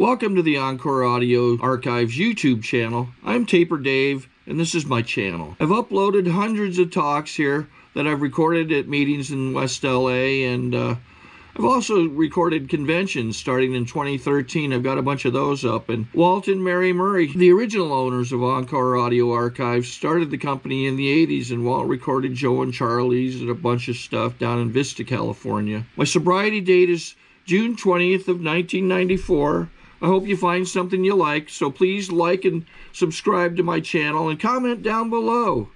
Welcome to the Encore Audio Archives YouTube channel. I'm Taper Dave, and this is my channel. I've uploaded hundreds of talks here that I've recorded at meetings in West LA, and I've also recorded conventions starting in 2013. I've got a bunch of those up. And Walt and Mary Murray, the original owners of Encore Audio Archives, started the company in the 80s, and Walt recorded Joe and Charlie's and a bunch of stuff down in Vista, California. My sobriety date is June 20th of 1994. I hope you find something you like, so please like and subscribe to my channel and comment down below.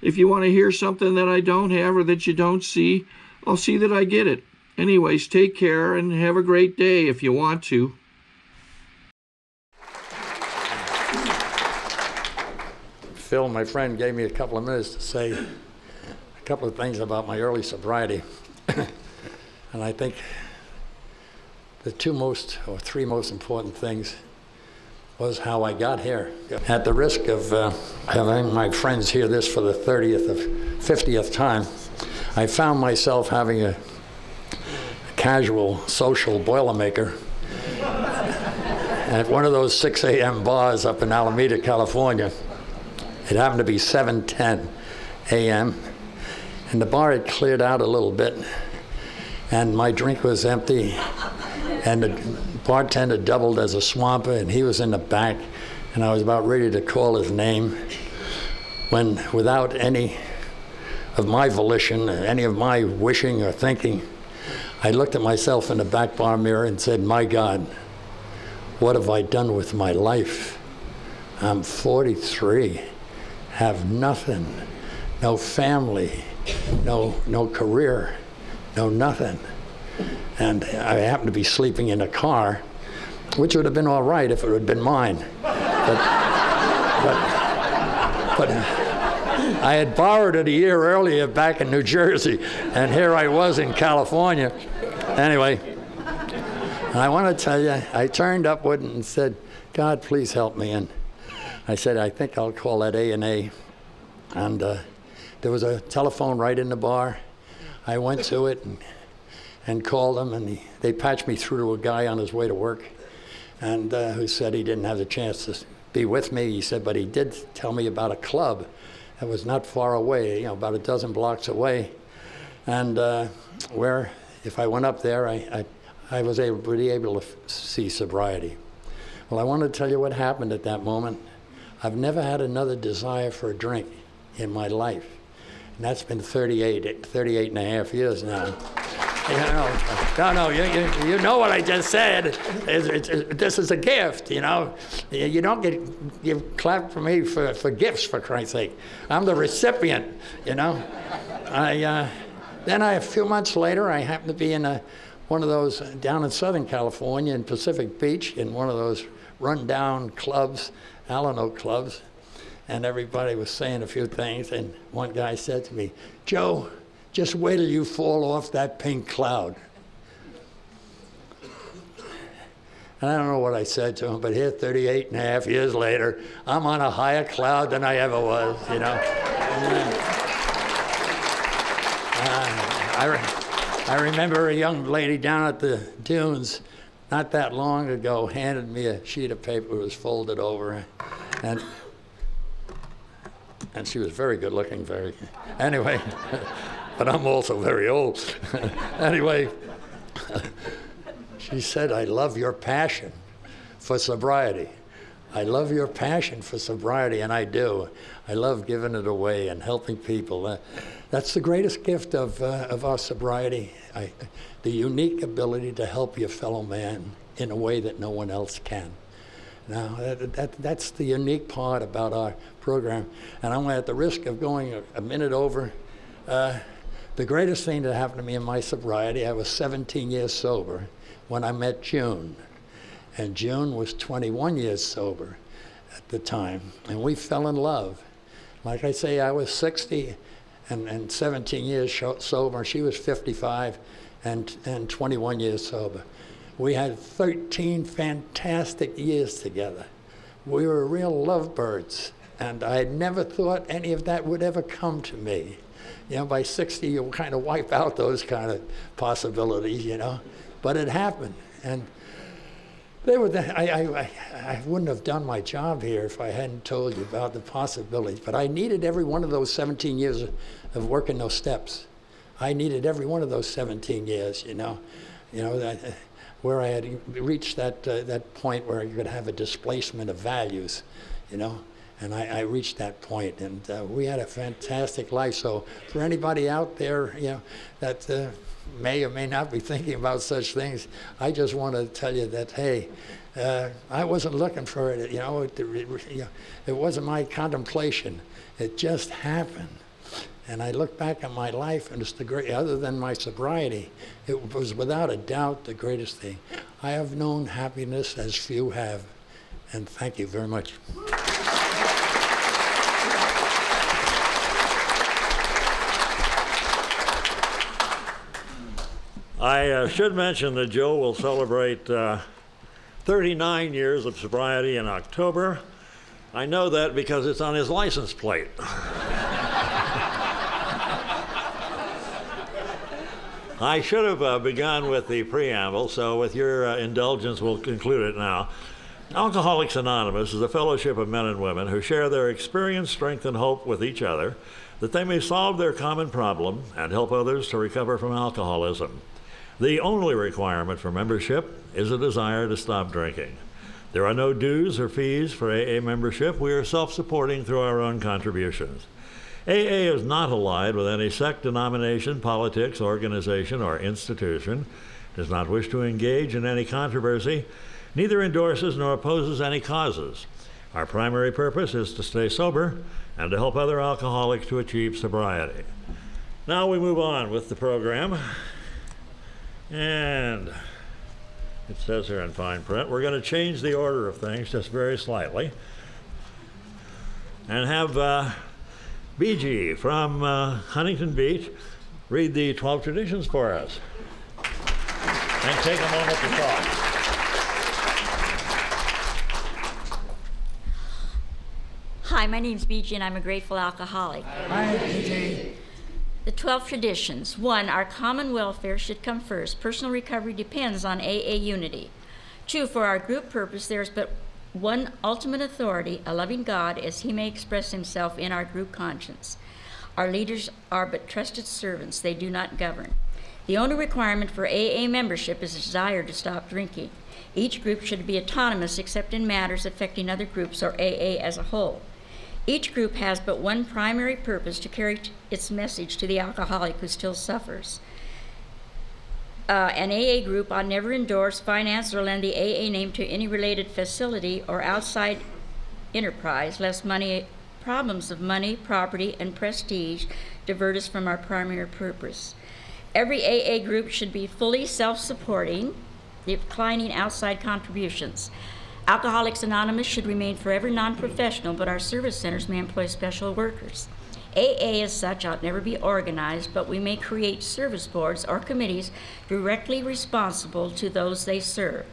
If you want to hear something that I don't have or that you don't see, I'll see that I get it. Anyways, take care and have a great day if you want to. Phil, my friend, gave me a couple of minutes to say a couple of things about my early sobriety. And I think the three most important things was how I got here. At the risk of having my friends hear this for the 50th time, I found myself having a casual social Boilermaker at one of those 6 a.m. bars up in Alameda, California. It happened to be 7:10 a.m. and the bar had cleared out a little bit and my drink was empty. And the bartender doubled as a swamper, and he was in the back, and I was about ready to call his name when, without any of my volition, any of my wishing or thinking, I looked at myself in the back bar mirror and said, "My God, what have I done with my life? I'm 43, have nothing, no family, no career, no nothing." And I happened to be sleeping in a car, which would have been all right if it had been mine. But I had borrowed it a year earlier back in New Jersey, and here I was in California. Anyway, I want to tell you, I turned upward and said, "God, please help me." And I said, "I think I'll call that A&A." And there was a telephone right in the bar. I went to it and called them, and they patched me through to a guy on his way to work, and who said he didn't have the chance to be with me. He said, but he did tell me about a club that was not far away, about a dozen blocks away, and where if I went up there, I was able to be able to see sobriety. Well, I want to tell you what happened at that moment. I've never had another desire for a drink in my life, and that's been 38 and a half years now. You know what I just said. This is a gift, You don't get clapped for me for gifts, for Christ's sake. I'm the recipient, Then a few months later, I happened to be in one of those down in Southern California in Pacific Beach, in one of those rundown clubs, Alano clubs, and everybody was saying a few things, and one guy said to me, "Joe, just wait till you fall off that pink cloud." And I don't know what I said to him, but here 38 and a half years later, I'm on a higher cloud than I ever was, I remember a young lady down at the dunes not that long ago handed me a sheet of paper that was folded over, and she was very good looking, anyway. But I'm also very old. Anyway, she said, "I love your passion for sobriety. I love your passion for sobriety," and I do. I love giving it away and helping people. That's the greatest gift of our sobriety, the unique ability to help your fellow man in a way that no one else can. Now, that's the unique part about our program. And I'm at the risk of going a minute over. The greatest thing that happened to me in my sobriety, I was 17 years sober when I met June. And June was 21 years sober at the time. And we fell in love. Like I say, I was 60 and 17 years sober. She was 55 and 21 years sober. We had 13 fantastic years together. We were real lovebirds. And I had never thought any of that would ever come to me. By 60, you kind of wipe out those kind of possibilities, But it happened. And I wouldn't have done my job here if I hadn't told you about the possibilities. But I needed every one of those 17 years of working those steps. I needed every one of those 17 years, where I had reached that point where I could have a displacement of values, and I reached that point, and we had a fantastic life. So for anybody out there, that may or may not be thinking about such things, I just want to tell you that, hey, I wasn't looking for it. It wasn't my contemplation. It just happened. And I look back on my life, and it's other than my sobriety, it was without a doubt the greatest thing. I have known happiness as few have, and thank you very much. I should mention that Joe will celebrate 39 years of sobriety in October. I know that because it's on his license plate. I should have begun with the preamble, so with your indulgence, we'll conclude it now. Alcoholics Anonymous is a fellowship of men and women who share their experience, strength, and hope with each other, that they may solve their common problem and help others to recover from alcoholism. The only requirement for membership is a desire to stop drinking. There are no dues or fees for AA membership. We are self-supporting through our own contributions. AA is not allied with any sect, denomination, politics, organization, or institution, does not wish to engage in any controversy, neither endorses nor opposes any causes. Our primary purpose is to stay sober and to help other alcoholics to achieve sobriety. Now we move on with the program. And it says here in fine print, we're going to change the order of things just very slightly and have BG from Huntington Beach read the 12 traditions for us and take a moment to talk. Hi, my name's BG and I'm a grateful alcoholic. Hi, BG. The 12 traditions. 1, our common welfare should come first. Personal recovery depends on AA unity. 2, for our group purpose, there is but one ultimate authority, a loving God, as he may express himself in our group conscience. Our leaders are but trusted servants. They do not govern. The only requirement for AA membership is a desire to stop drinking. Each group should be autonomous except in matters affecting other groups or AA as a whole. Each group has but one primary purpose: to carry its message to the alcoholic who still suffers. An AA group ought never endorse, finance, or lend the AA name to any related facility or outside enterprise, lest problems of money, property, and prestige divert us from our primary purpose. Every AA group should be fully self-supporting, declining outside contributions. Alcoholics Anonymous should remain forever non-professional, but our service centers may employ special workers. AA as such ought never be organized, but we may create service boards or committees directly responsible to those they serve.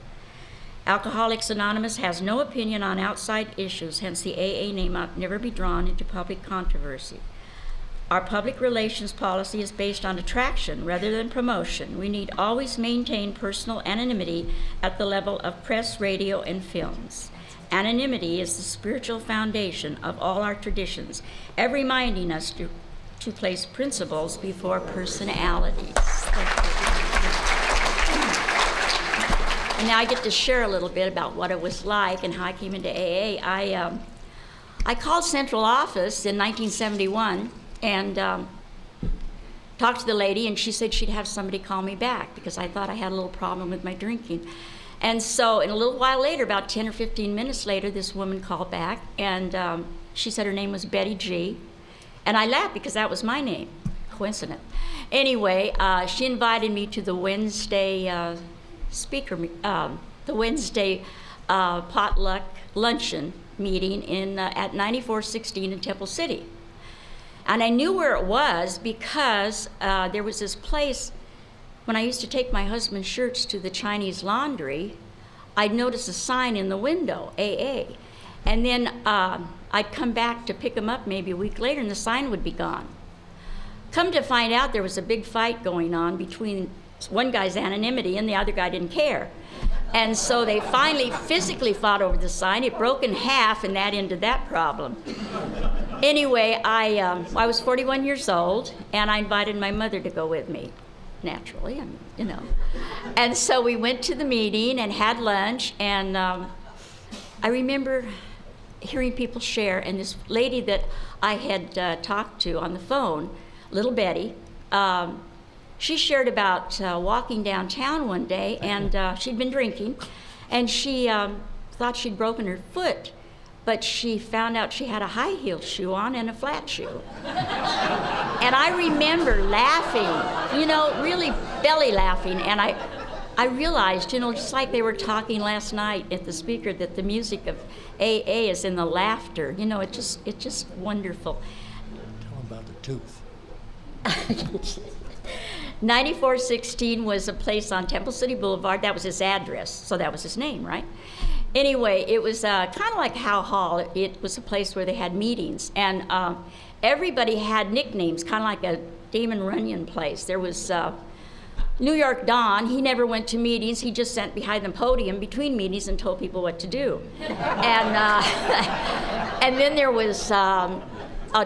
Alcoholics Anonymous has no opinion on outside issues, hence the AA name ought never be drawn into public controversy. Our public relations policy is based on attraction rather than promotion. We need always maintain personal anonymity at the level of press, radio, and films. Anonymity is the spiritual foundation of all our traditions, ever reminding us to place principles before personalities. And now I get to share a little bit about what it was like and how I came into AA. I called central office in 1971 and talked to the lady, and she said she'd have somebody call me back because I thought I had a little problem with my drinking. And so in a little while later, about 10 or 15 minutes later, this woman called back, and she said her name was Betty G. And I laughed because that was my name. Coincident. Anyway, she invited me to the Wednesday the Wednesday potluck luncheon meeting at 9416 in Temple City. And I knew where it was because there was this place, when I used to take my husband's shirts to the Chinese laundry, I'd notice a sign in the window, AA. And then I'd come back to pick them up maybe a week later and the sign would be gone. Come to find out, there was a big fight going on between one guy's anonymity and the other guy didn't care. And so they finally physically fought over the sign. It broke in half, and that ended that problem. Anyway, I was 41 years old, and I invited my mother to go with me, naturally, you know. And so we went to the meeting and had lunch, and I remember hearing people share, and this lady that I had talked to on the phone, little Betty, she shared about walking downtown one day, and she'd been drinking, and she thought she'd broken her foot, but she found out she had a high-heeled shoe on and a flat shoe. And I remember laughing, you know, really belly laughing, and I realized, you know, just like they were talking last night at the speaker, that the music of AA is in the laughter. You know, it's just wonderful. Tell them about the tooth. 9416 was a place on Temple City Boulevard. That was his address, so that was his name, right? Anyway, it was kind of like Howe Hall. It was a place where they had meetings, and everybody had nicknames, kind of like a Damon Runyon place. There was New York Don. He never went to meetings. He just sat behind the podium between meetings and told people what to do. And and then there was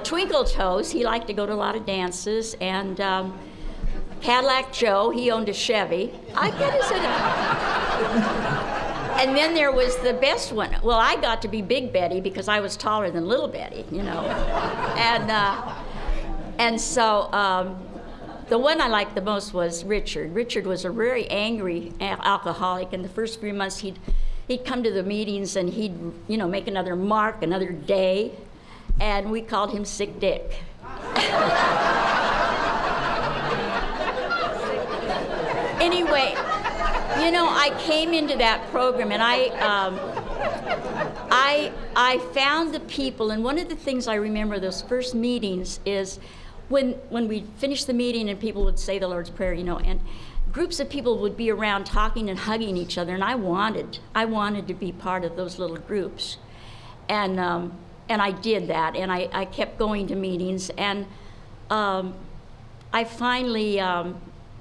Twinkle Toes. He liked to go to a lot of dances, and Cadillac Joe, he owned a Chevy. I get his And then there was the best one. Well, I got to be Big Betty because I was taller than Little Betty, you know. And so the one I liked the most was Richard. Richard was a very angry alcoholic. In the first 3 months, he'd come to the meetings and he'd, you know, make another mark, another day, and we called him Sick Dick. Anyway, you know, I came into that program, and I found the people, and one of the things I remember those first meetings is when we finished the meeting and people would say the Lord's Prayer, you know, and groups of people would be around talking and hugging each other, and I wanted to be part of those little groups, and I did that, and I kept going to meetings, and I finally.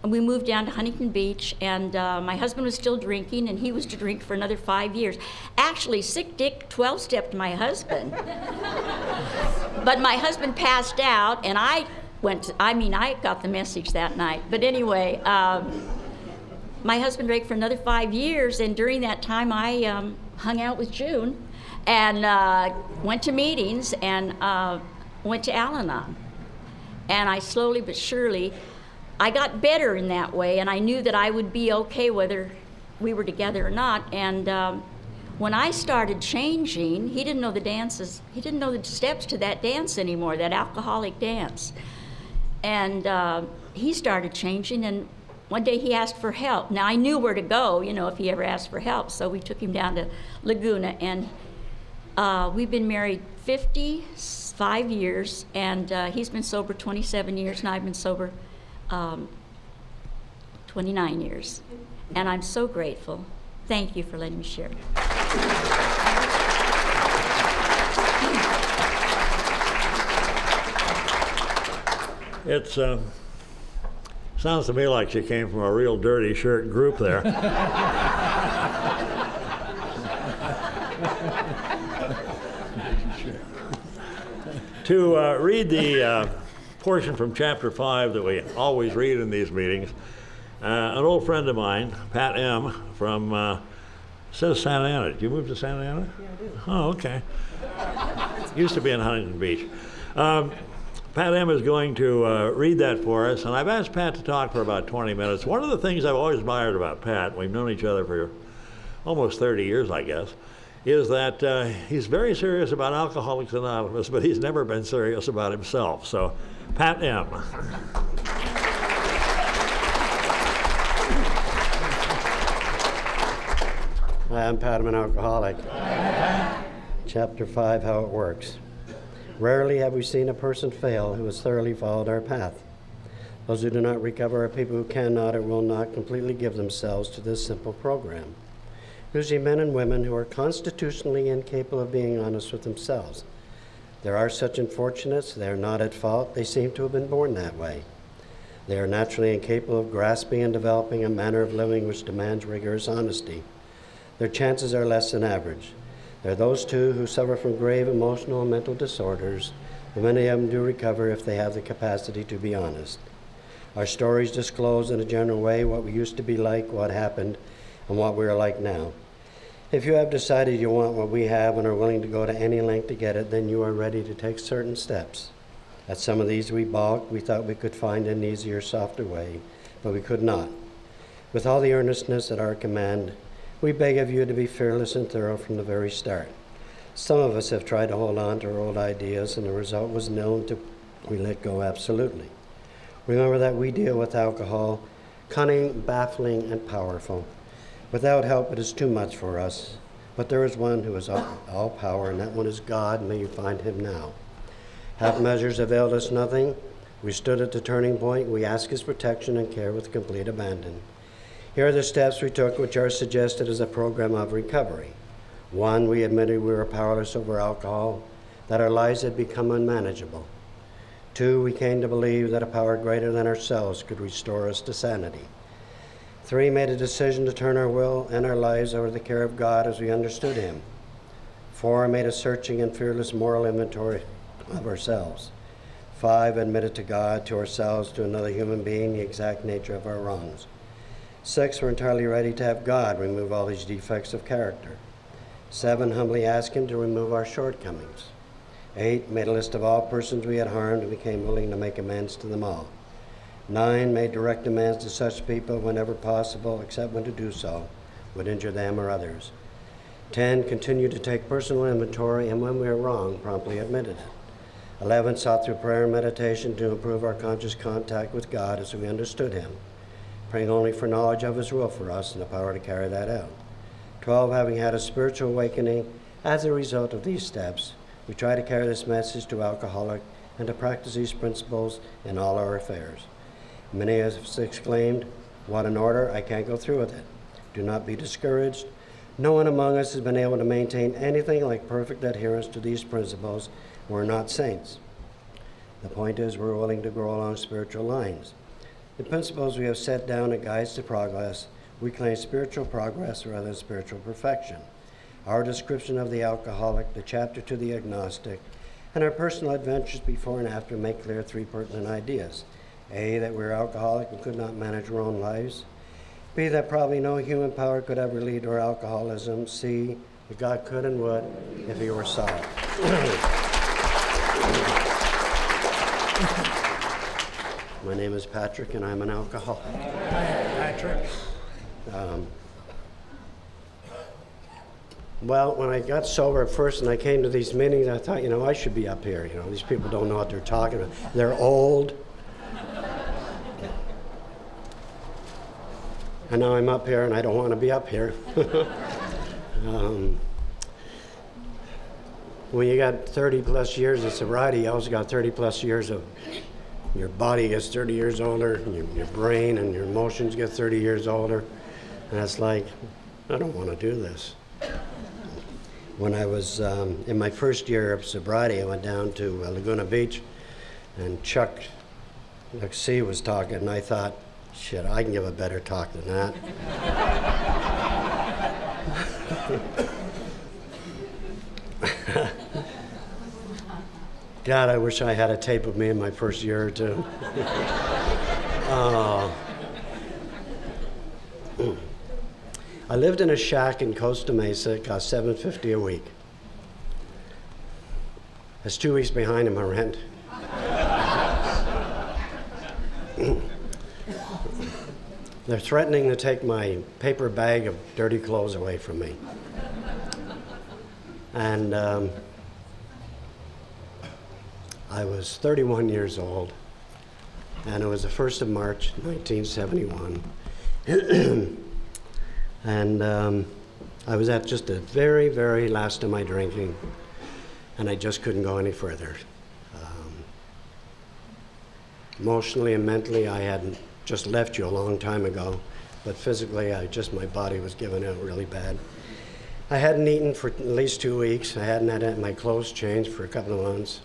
We moved down to Huntington Beach, and my husband was still drinking, and he was to drink for another 5 years. Actually, Sick Dick 12-stepped my husband. But my husband passed out, and I got the message that night. But anyway, my husband drank for another 5 years, and during that time, I hung out with June, and went to meetings, and went to Al-Anon. And I slowly but surely, I got better in that way, and I knew that I would be okay whether we were together or not. And when I started changing, he didn't know the dances. He didn't know the steps to that dance anymore, that alcoholic dance. And he started changing, and one day he asked for help. Now, I knew where to go, you know, if he ever asked for help, so we took him down to Laguna, and we've been married 55 years, and he's been sober 27 years, and I've been sober 29 years, and I'm so grateful. Thank you for letting me share. It sounds to me like she came from a real dirty shirt group there. To read the portion from chapter 5 that we always read in these meetings, an old friend of mine, Pat M. from says Santa Ana. Did you move to Santa Ana? Yeah, I did. Oh, okay. Used to be in Huntington Beach. Pat M. is going to read that for us, and I've asked Pat to talk for about 20 minutes. One of the things I've always admired about Pat, we've known each other for almost 30 years, I guess, is that he's very serious about Alcoholics Anonymous, but he's never been serious about himself. So, Pat M. Hi, I'm Pat. I'm an alcoholic. Chapter 5, How It Works. Rarely have we seen a person fail who has thoroughly followed our path. Those who do not recover are people who cannot or will not completely give themselves to this simple program. Usually men and women who are constitutionally incapable of being honest with themselves. There are such unfortunates. They are not at fault. They seem to have been born that way. They are naturally incapable of grasping and developing a manner of living which demands rigorous honesty. their chances are less than average. There are those too who suffer from grave emotional and mental disorders, but many of them do recover if they have the capacity to be honest. Our stories disclose in a general way what we used to be like, what happened, and what we are like now. If you have decided you want what we have and are willing to go to any length to get it, then you are ready to take certain steps. At some of these we balked. We thought we could find an easier, softer way, but we could not. With all the earnestness at our command, we beg of you to be fearless and thorough from the very start. Some of us have tried to hold on to our old ideas, and the result was nil until we let go absolutely. Remember that we deal with alcohol, cunning, baffling, and powerful. Without help, it is too much for us. But there is one who is all power, and that one is God. May you find him now. Half measures availed us nothing. We stood at the turning point. We ask his protection and care with complete abandon. Here are the steps we took, which are suggested as a program of recovery. 1, we admitted we were powerless over alcohol, that our lives had become unmanageable. 2, we came to believe that a power greater than ourselves could restore us to sanity. 3, made a decision to turn our will and our lives over to the care of God as we understood him. 4, made a searching and fearless moral inventory of ourselves. 5, admitted to God, to ourselves, to another human being, the exact nature of our wrongs. 6, we're entirely ready to have God remove all these defects of character. 7, humbly asked him to remove our shortcomings. 8, made a list of all persons we had harmed and became willing to make amends to them all. 9, made direct amends to such people whenever possible, except when to do so would injure them or others. 10, continued to take personal inventory, and when we were wrong, promptly admitted it. 11, sought through prayer and meditation to improve our conscious contact with God as we understood him, praying only for knowledge of his will for us and the power to carry that out. 12, having had a spiritual awakening as a result of these steps, we try to carry this message to alcoholics and to practice these principles in all our affairs. Many of us exclaimed, "What an order, I can't go through with it." Do not be discouraged. No one among us has been able to maintain anything like perfect adherence to these principles. We're not saints. The point is, we're willing to grow along spiritual lines. The principles we have set down as guides to progress, we claim spiritual progress rather than spiritual perfection. Our description of the alcoholic, the chapter to the agnostic, and our personal adventures before and after make clear 3 pertinent ideas. A, that we're alcoholic and could not manage our own lives. B, that probably no human power could ever lead to our alcoholism. C, that God could and would if he were solved. My name is Patrick, and I'm an alcoholic. Hi, Patrick. Well, when I got sober at first and I came to these meetings, I thought, I should be up here. These people don't know what they're talking about. They're old. And now I'm up here and I don't want to be up here. When you got 30 plus years of sobriety, you also got 30 plus years of your body gets 30 years older, and your brain and your emotions get 30 years older. And it's like, I don't want to do this. When I was in my first year of sobriety, I went down to Laguna Beach, and Chuck C was talking, and I thought, shit, I can give a better talk than that. God, I wish I had a tape of me in my first year or two. I lived in a shack in Costa Mesa. It cost $750 a week. That's 2 weeks behind in my rent. They're threatening to take my paper bag of dirty clothes away from me. And I was 31 years old, and it was the 1st of March, 1971. And I was at just the very, very last of my drinking, and I just couldn't go any further. Emotionally and mentally, I had just left you a long time ago, but physically, my body was giving out really bad. I hadn't eaten for at least 2 weeks. I hadn't had my clothes changed for a couple of months.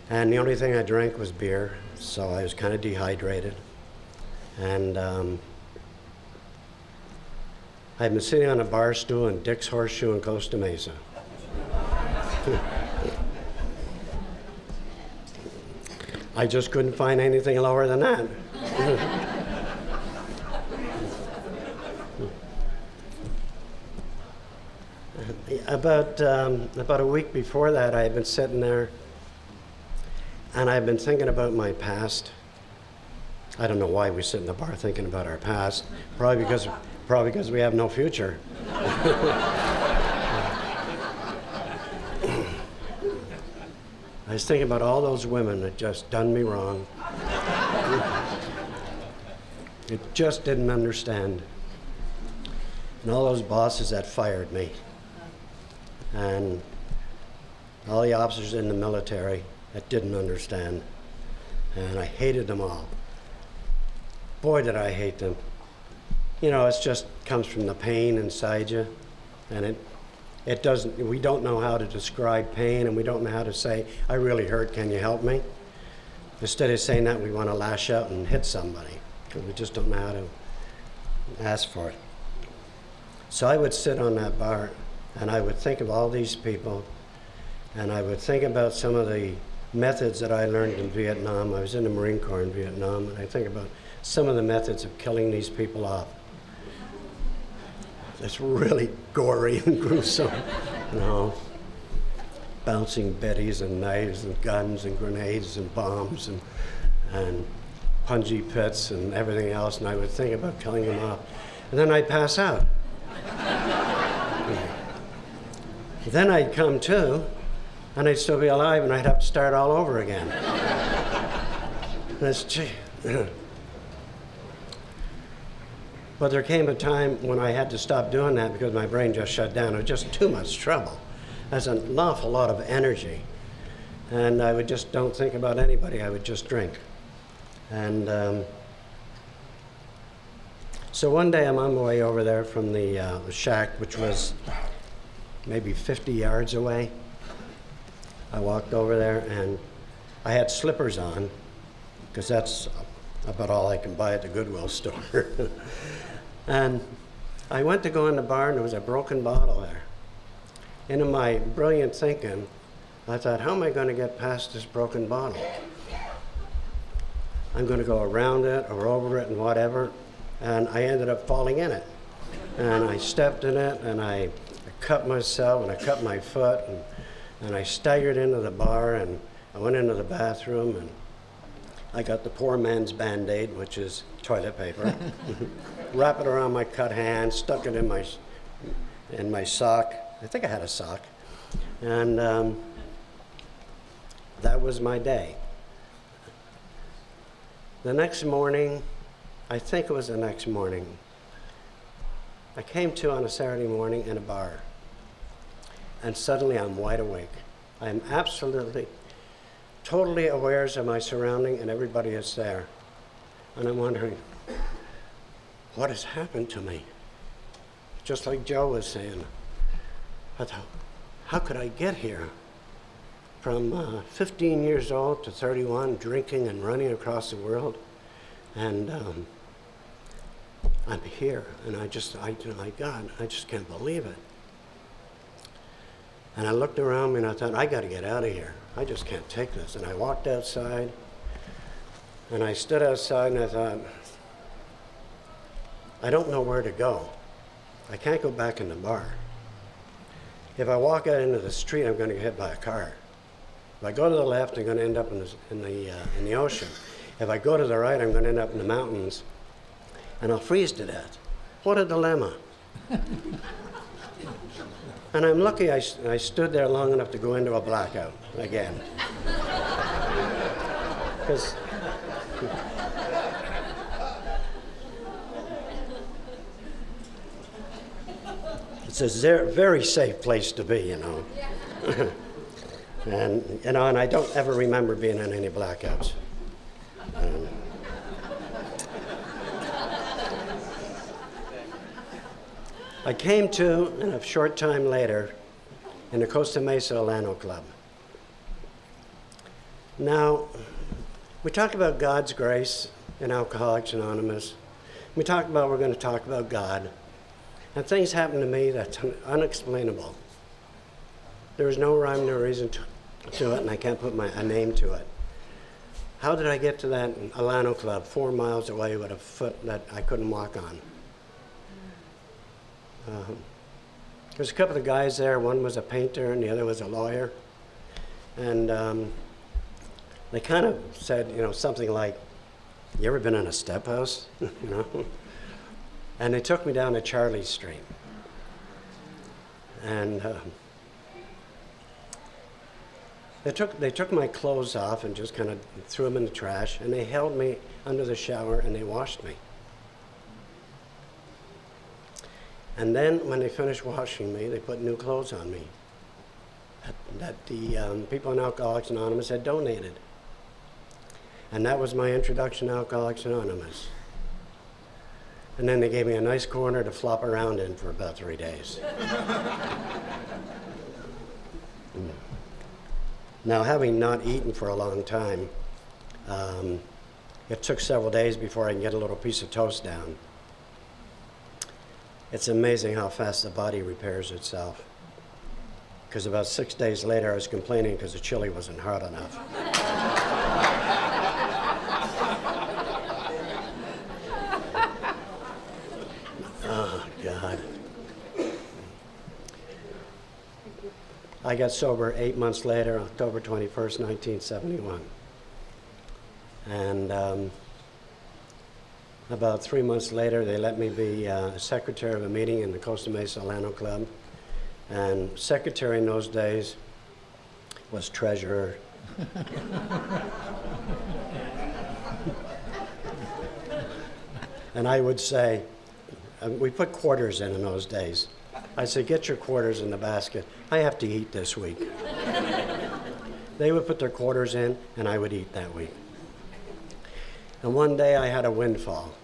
And the only thing I drank was beer, so I was kind of dehydrated. And I've been sitting on a bar stool in Dick's Horseshoe in Costa Mesa. I just couldn't find anything lower than that. About a week before that, I had been sitting there, and I've been thinking about my past. I don't know why we sit in the bar thinking about our past. Probably because we have no future. I was thinking about all those women that just done me wrong. It just didn't understand. And all those bosses that fired me. And all the officers in the military that didn't understand. And I hated them all. Boy, did I hate them. You know, it just comes from the pain inside you. And it doesn't, we don't know how to describe pain, and we don't know how to say, I really hurt, can you help me? Instead of saying that, we want to lash out and hit somebody, because we just don't know how to ask for it. So I would sit on that bar, and I would think of all these people, and I would think about some of the methods that I learned in Vietnam. I was in the Marine Corps in Vietnam, and I think about some of the methods of killing these people off. It's really gory and gruesome, you know. Bouncing betties and knives and guns and grenades and bombs and punji pits and everything else, and I would think about killing them off. And then I'd pass out. Then I'd come to, and I'd still be alive, and I'd have to start all over again. Gee. But there came a time when I had to stop doing that because my brain just shut down. It was just too much trouble. There's an awful lot of energy. And I would just don't think about anybody. I would just drink. And so one day I'm on my way over there from the shack, which was maybe 50 yards away. I walked over there, and I had slippers on, because that's about all I can buy at the Goodwill store. And I went to go in the bar, and there was a broken bottle there. And in my brilliant thinking, I thought, how am I going to get past this broken bottle? I'm going to go around it or over it and whatever. And I ended up falling in it. And I stepped in it, and I cut myself, and I cut my foot, and I staggered into the bar, and I went into the bathroom, and I got the poor man's Band-Aid, which is toilet paper, wrap it around my cut hand, stuck it in my sock. I think I had a sock. And that was my day. The next morning, I think it was the next morning, I came to on a Saturday morning in a bar. And suddenly I'm wide awake. I'm absolutely, totally aware of my surrounding and everybody is there. And I'm wondering, what has happened to me? Just like Joe was saying. I thought, how could I get here? From 15 years old to 31, drinking and running across the world. And I'm here, and my God, I just can't believe it. And I looked around me and I thought, I gotta get out of here. I just can't take this. And I walked outside, and I stood outside and I thought, I don't know where to go. I can't go back in the bar. If I walk out into the street, I'm gonna get hit by a car. If I go to the left, I'm gonna end up in the ocean. If I go to the right, I'm gonna end up in the mountains, and I'll freeze to death. What a dilemma. And I'm lucky I stood there long enough to go into a blackout again. Because it's a very safe place to be, you know. And I don't ever remember being in any blackouts. I came to, and a short time later, in the Costa Mesa Alano Club. Now, we talk about God's grace in Alcoholics Anonymous. We're going to talk about God. And things happen to me that's unexplainable. There's no rhyme nor reason to it, and I can't put a name to it. How did I get to that Alano Club 4 miles away with a foot that I couldn't walk on? There's a couple of guys there. One was a painter and the other was a lawyer. And they kind of said, you know, something like, "You ever been in a step house?" You know? And they took me down to Charlie Street. And they took my clothes off and just kind of threw them in the trash, and they held me under the shower and they washed me. And then when they finished washing me, they put new clothes on me that the people in Alcoholics Anonymous had donated. And that was my introduction to Alcoholics Anonymous. And then they gave me a nice corner to flop around in for about 3 days. Now, having not eaten for a long time, it took several days before I can get a little piece of toast down. It's amazing how fast the body repairs itself. Because about 6 days later, I was complaining because the chili wasn't hot enough. Oh, God. I got sober 8 months later, October 21st, 1971. And about 3 months later, they let me be secretary of a meeting in the Costa Mesa Alano Club. And secretary in those days was treasurer. And I would say, we put quarters in those days. I said, "Get your quarters in the basket. I have to eat this week." They would put their quarters in, and I would eat that week. And one day I had a windfall.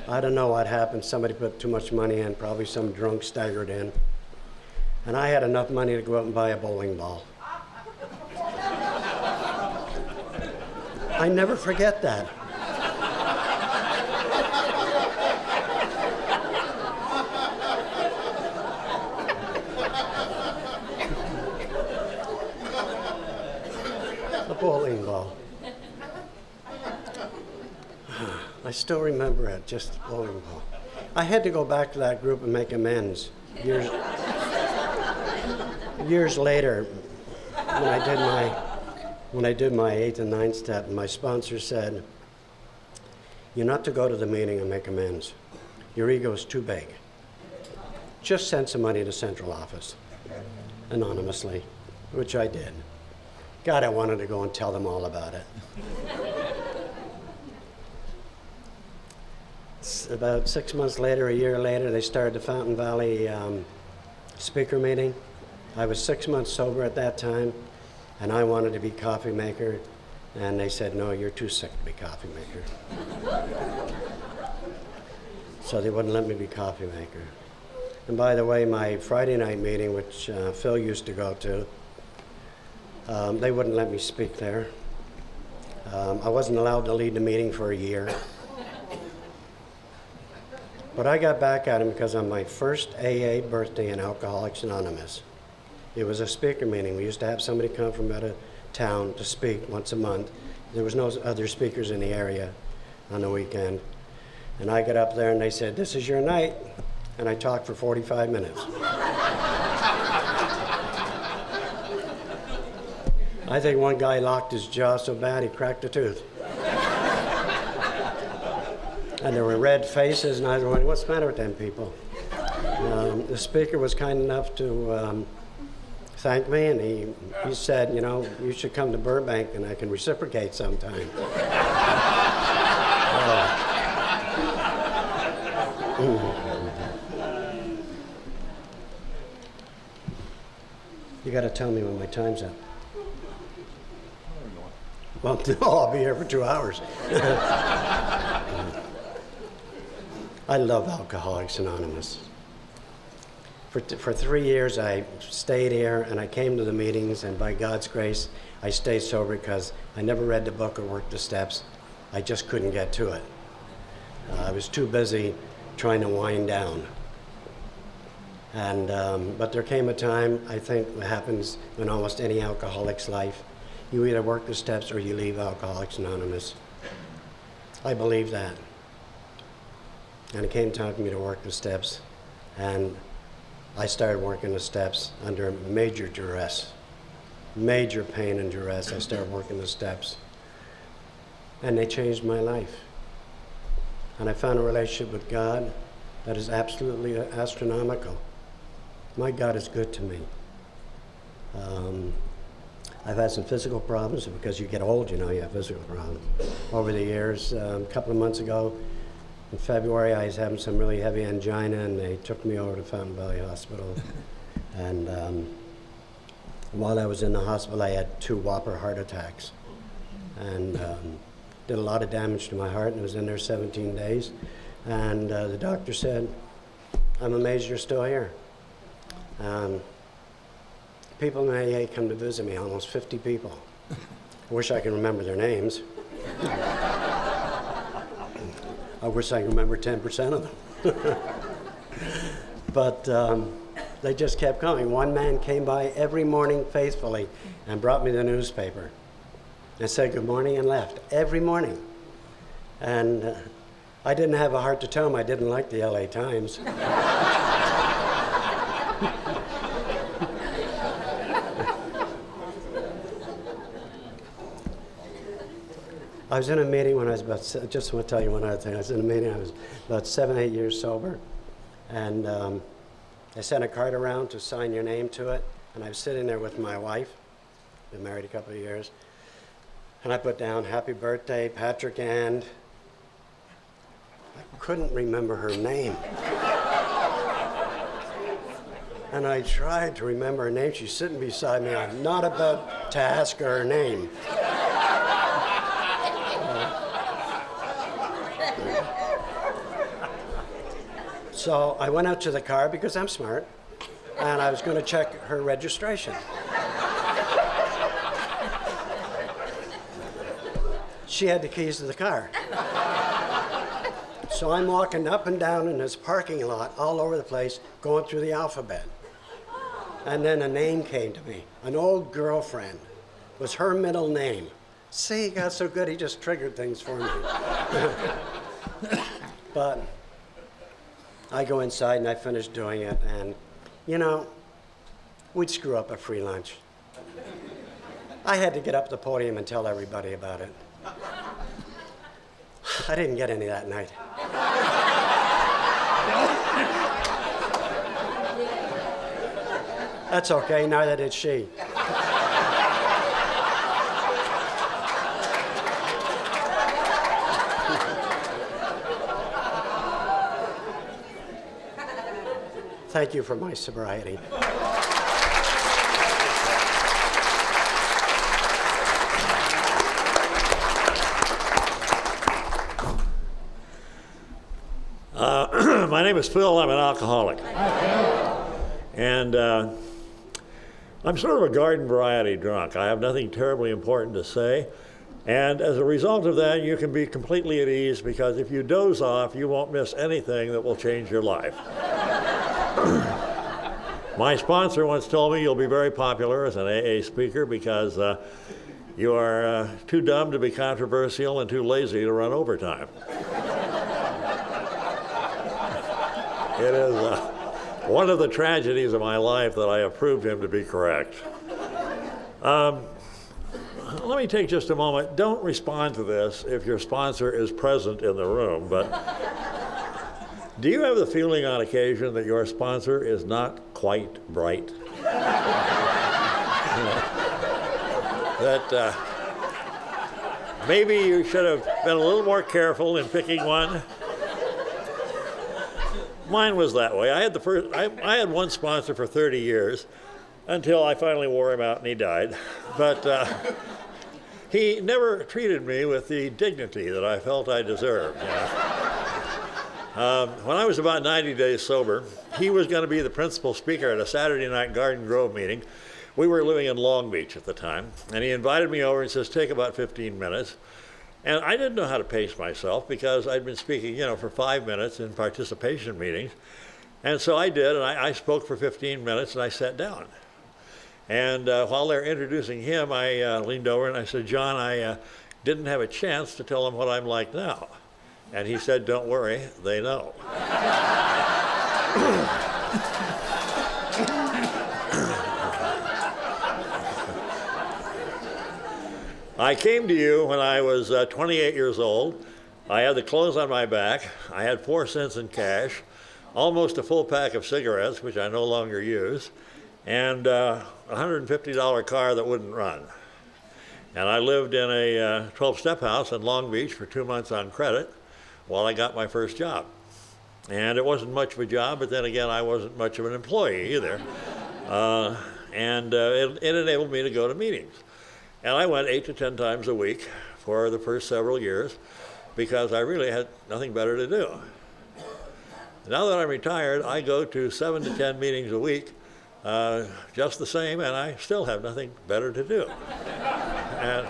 I don't know what happened. Somebody put too much money in, probably some drunk staggered in. And I had enough money to go out and buy a bowling ball. I never forget that. A bowling ball. I still remember it, just a bowling ball. I had to go back to that group and make amends. Years later, when I did my 8th and 9th step, my sponsor said, "You're not to go to the meeting and make amends. Your ego is too big. Just send some money to central office, anonymously," which I did. God, I wanted to go and tell them all about it. About 6 months later, a year later, they started the Fountain Valley speaker meeting. I was 6 months sober at that time, and I wanted to be coffee maker, and they said, "No, you're too sick to be coffee maker." So they wouldn't let me be coffee maker. And by the way, my Friday night meeting, which Phil used to go to, they wouldn't let me speak there. I wasn't allowed to lead the meeting for a year. But I got back at him because on my first AA birthday in Alcoholics Anonymous, it was a speaker meeting. We used to have somebody come from out of town to speak once a month. There was no other speakers in the area on the weekend. And I got up there and they said, "This is your night." And I talked for 45 minutes. I think one guy locked his jaw so bad he cracked a tooth. And there were red faces, and I was wondering, what's the matter with them people? The speaker was kind enough to thank me, and he said, "You know, you should come to Burbank and I can reciprocate sometime." You got to tell me when my time's up. Well, no, I'll be here for 2 hours. I love Alcoholics Anonymous. For 3 years, I stayed here, and I came to the meetings, and by God's grace, I stayed sober because I never read the book or worked the steps. I just couldn't get to it. I was too busy trying to wind down. But there came a time, I think, what happens in almost any alcoholic's life. You either work the steps or you leave Alcoholics Anonymous. I believe that. And it came time for me to work the steps. And I started working the steps under major duress, major pain and duress. I started working the steps. And they changed my life. And I found a relationship with God that is absolutely astronomical. My God is good to me. I've had some physical problems because you get old, you know, you have physical problems. Over the years, a couple of months ago, in February, I was having some really heavy angina, and they took me over to Fountain Valley Hospital. And while I was in the hospital, I had 2 whopper heart attacks. And did a lot of damage to my heart, and was in there 17 days. And the doctor said, "I'm amazed you're still here." People in AA come to visit me, almost 50 people. I wish I could remember their names. I wish I could remember 10% of them. But they just kept coming. One man came by every morning faithfully and brought me the newspaper and said good morning and left every morning. And I didn't have a heart to tell him I didn't like the LA Times. I was in a meeting when I was about, just want to tell you one other thing. I was in a meeting, I was about 7, 8 years sober. And I sent a card around to sign your name to it. And I was sitting there with my wife, been married a couple of years. And I put down, "Happy birthday, Patrick and..." I couldn't remember her name. And I tried to remember her name. She's sitting beside me. I'm not about to ask her name. So I went out to the car because I'm smart, and I was going to check her registration. She had the keys to the car. So I'm walking up and down in this parking lot all over the place, going through the alphabet. And then a name came to me. An old girlfriend was her middle name. See, he got so good, he just triggered things for me. But I go inside and I finish doing it, and you know, we'd screw up a free lunch. I had to get up the podium and tell everybody about it. I didn't get any that night. That's okay, neither did she. Thank you for my sobriety. My name is Phil. I'm an alcoholic. And I'm sort of a garden variety drunk. I have nothing terribly important to say. And as a result of that, you can be completely at ease, because if you doze off, you won't miss anything that will change your life. My sponsor once told me you'll be very popular as an AA speaker because you are too dumb to be controversial and too lazy to run overtime. It is one of the tragedies of my life that I have proved him to be correct. Let me take just a moment. Don't respond to this if your sponsor is present in the room, but do you have the feeling on occasion that your sponsor is not quite bright? That maybe you should have been a little more careful in picking one? Mine was that way. I had one sponsor for 30 years until I finally wore him out and he died. But he never treated me with the dignity that I felt I deserved. You know? When I was about 90 days sober, he was going to be the principal speaker at a Saturday night Garden Grove meeting. We were living in Long Beach at the time, and he invited me over and says, take about 15 minutes. And I didn't know how to pace myself because I'd been speaking, you know, for 5 minutes in participation meetings. And so I did, and I spoke for 15 minutes, and I sat down. And while they're introducing him, I leaned over and I said, John, I didn't have a chance to tell them what I'm like now. And he said, don't worry, they know. I came to you when I was 28 years old. I had the clothes on my back. I had 4 cents in cash, almost a full pack of cigarettes, which I no longer use, and a $150 car that wouldn't run. And I lived in a 12-step house in Long Beach for 2 months on credit while I got my first job. And it wasn't much of a job, but then again, I wasn't much of an employee either. It enabled me to go to meetings. And I went 8 to 10 times a week for the first several years because I really had nothing better to do. Now that I'm retired, I go to 7 to 10 meetings a week, just the same, and I still have nothing better to do. And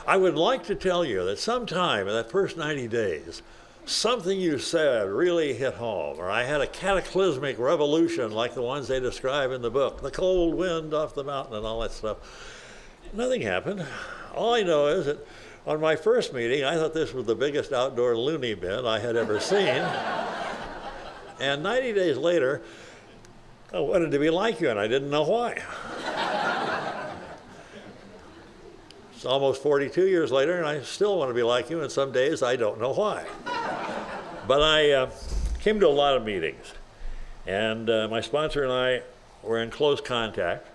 I would like to tell you that sometime in that first 90 days, something you said really hit home, or I had a cataclysmic revolution like the ones they describe in the book, the cold wind off the mountain and all that stuff. Nothing happened. All I know is that on my first meeting, I thought this was the biggest outdoor loony bin I had ever seen. And 90 days later, I wanted to be like you, and I didn't know why. It's almost 42 years later, and I still want to be like you, and some days I don't know why. But I came to a lot of meetings, and my sponsor and I were in close contact.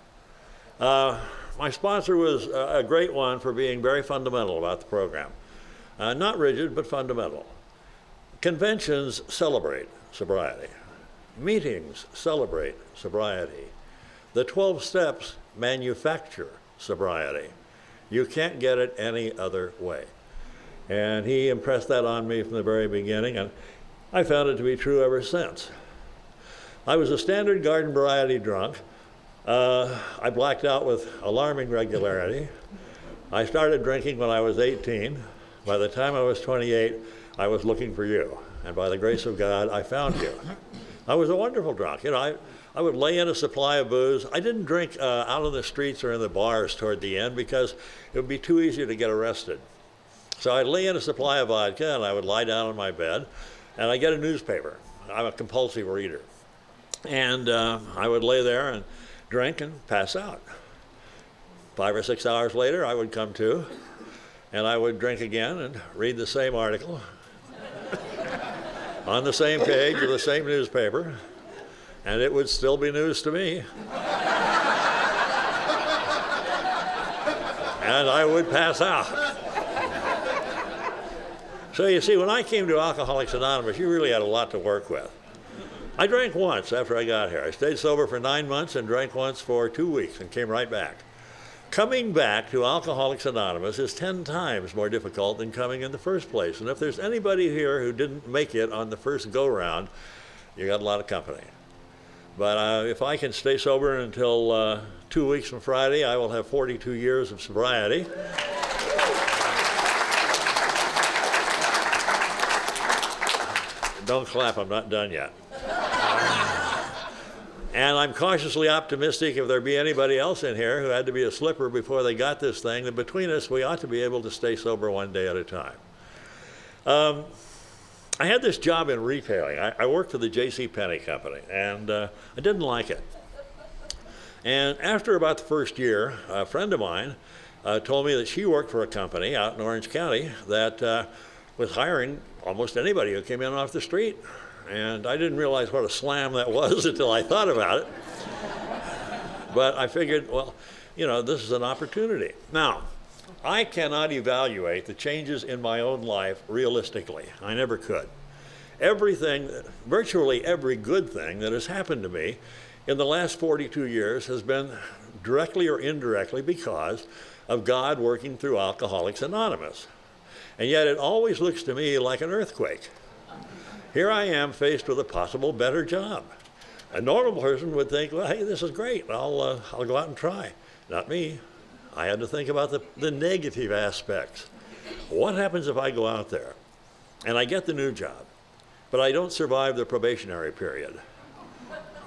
My sponsor was a great one for being very fundamental about the program. Not rigid, but fundamental. Conventions celebrate sobriety. Meetings celebrate sobriety. The 12 steps manufacture sobriety. You can't get it any other way. And he impressed that on me from the very beginning, and I found it to be true ever since. I was a standard garden variety drunk. I blacked out with alarming regularity. I started drinking when I was 18. By the time I was 28, I was looking for you. And by the grace of God, I found you. I was a wonderful drunk. You know, I would lay in a supply of booze. I didn't drink out on the streets or in the bars toward the end because it would be too easy to get arrested. So I'd lay in a supply of vodka, and I would lie down on my bed, and I'd get a newspaper. I'm a compulsive reader. And I would lay there and drink and pass out. 5 or 6 hours later, I would come to, and I would drink again and read the same article on the same page of the same newspaper, and it would still be news to me. And I would pass out. So you see, when I came to Alcoholics Anonymous, you really had a lot to work with. I drank once after I got here. I stayed sober for 9 months and drank once for 2 weeks and came right back. Coming back to Alcoholics Anonymous is 10 times more difficult than coming in the first place. And if there's anybody here who didn't make it on the first go-round, you got a lot of company. But if I can stay sober until 2 weeks from Friday, I will have 42 years of sobriety. Don't clap, I'm not done yet. And I'm cautiously optimistic if there be anybody else in here who had to be a slipper before they got this thing, that between us we ought to be able to stay sober one day at a time. I had this job in retailing. I worked for the J.C. Penney company, and I didn't like it. And after about the first year, a friend of mine told me that she worked for a company out in Orange County that was hiring almost anybody who came in off the street. And I didn't realize what a slam that was until I thought about it. But I figured, well, you know, this is an opportunity. Now, I cannot evaluate the changes in my own life realistically. I never could. Everything, virtually every good thing that has happened to me in the last 42 years has been directly or indirectly because of God working through Alcoholics Anonymous. And yet it always looks to me like an earthquake. Here I am faced with a possible better job. A normal person would think, well, hey, this is great. I'll go out and try. Not me. I had to think about the negative aspects. What happens if I go out there and I get the new job, but I don't survive the probationary period?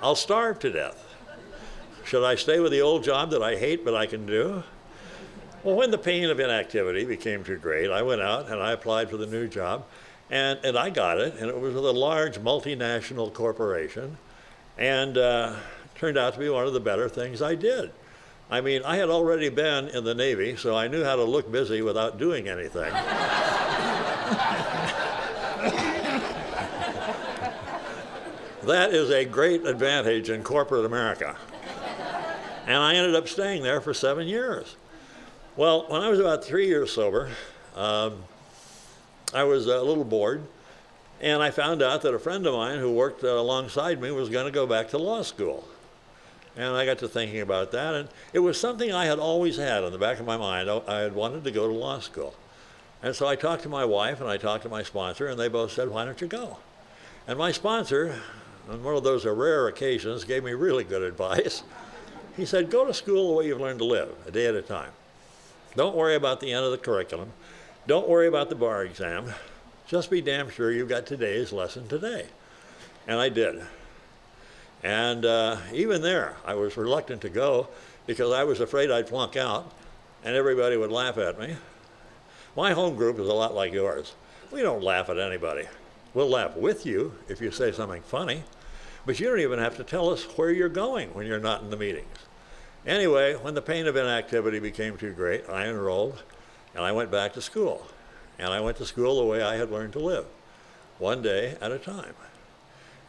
I'll starve to death. Should I stay with the old job that I hate but I can do? Well, when the pain of inactivity became too great, I went out and I applied for the new job, and I got it, and it was with a large multinational corporation, and turned out to be one of the better things I did. I mean, I had already been in the Navy, so I knew how to look busy without doing anything. That is a great advantage in corporate America. And I ended up staying there for 7 years. Well, when I was about 3 years sober, I was a little bored, and I found out that a friend of mine who worked alongside me was going to go back to law school. And I got to thinking about that, and it was something I had always had in the back of my mind. I had wanted to go to law school. And so I talked to my wife and I talked to my sponsor, and they both said, why don't you go? And my sponsor, on one of those rare occasions, gave me really good advice. He said, go to school the way you've learned to live, a day at a time. Don't worry about the end of the curriculum. Don't worry about the bar exam. Just be damn sure you've got today's lesson today. And I did. And even there, I was reluctant to go because I was afraid I'd flunk out and everybody would laugh at me. My home group is a lot like yours. We don't laugh at anybody. We'll laugh with you if you say something funny, but you don't even have to tell us where you're going when you're not in the meetings. Anyway, when the pain of inactivity became too great, I enrolled and I went back to school. And I went to school the way I had learned to live, one day at a time.